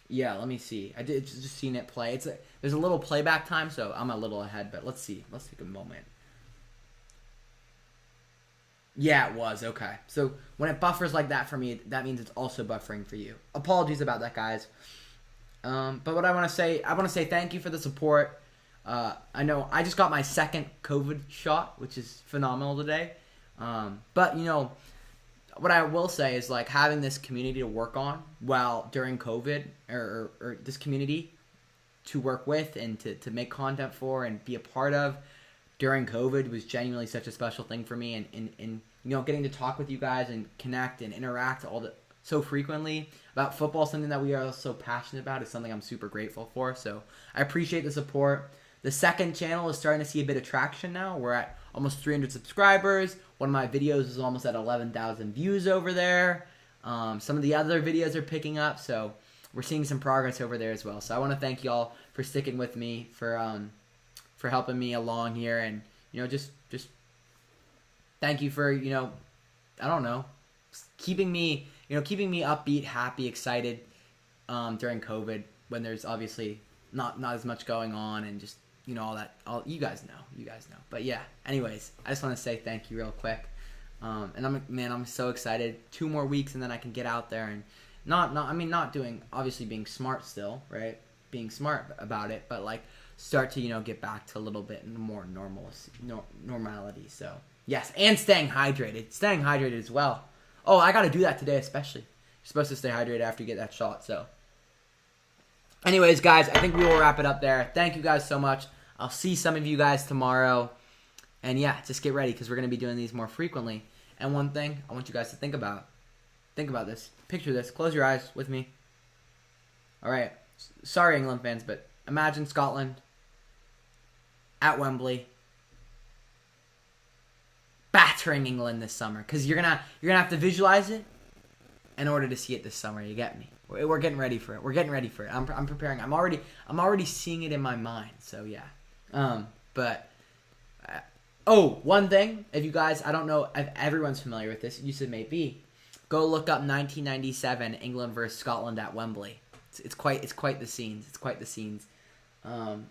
yeah, let me see. I did just seen it play. There's a little playback time, so I'm a little ahead. But let's see. Let's take a moment. Yeah, it was. Okay. So when it buffers like that for me, that means it's also buffering for you. Apologies about that, guys. But what I want to say thank you for the support. I know I just got my second COVID shot, which is phenomenal today. But what I will say is, like, having this community to work on during COVID, or this community to work with and to make content for and be a part of during COVID was genuinely such a special thing for me. And getting to talk with you guys and connect and interact so frequently about football, something that we are so passionate about, is something I'm super grateful for. So I appreciate the support. The second channel is starting to see a bit of traction now. We're at almost 300 subscribers. One of my videos is almost at 11,000 views over there. Some of the other videos are picking up, so we're seeing some progress over there as well. So I want to thank y'all for sticking with me, for helping me along here, and just thank you for I don't know, keeping me upbeat, happy, excited during COVID when there's obviously not as much going on, and just all that. You guys know. But yeah, anyways, I just want to say thank you real quick. And I'm so excited. 2 more weeks and then I can get out there and not doing, obviously being smart still, right? Being smart about it, but like start to get back to a little bit more normality. So yes, and staying hydrated as well. Oh, I got to do that today especially. You're supposed to stay hydrated after you get that shot. So anyways, guys, I think we will wrap it up there. Thank you guys so much. I'll see some of you guys tomorrow. And yeah, just get ready because we're going to be doing these more frequently. And one thing I want you guys to think about this. Picture this. Close your eyes with me. All right. Sorry, England fans, but imagine Scotland at Wembley battering England this summer, because you're gonna have to visualize it in order to see it this summer. You get me? We're getting ready for it. I'm preparing. I'm already seeing it in my mind. So yeah. Oh, one thing, if you guys, I don't know if everyone's familiar with this, you said maybe, go look up 1997 England versus Scotland at Wembley. It's quite the scenes.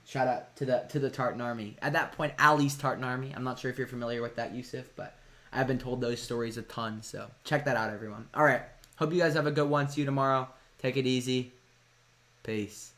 Shout out to the Tartan Army. At that point, Ali's Tartan Army. I'm not sure if you're familiar with that, Yusuf, but I've been told those stories a ton. So check that out, everyone. All right. Hope you guys have a good one. See you tomorrow. Take it easy. Peace.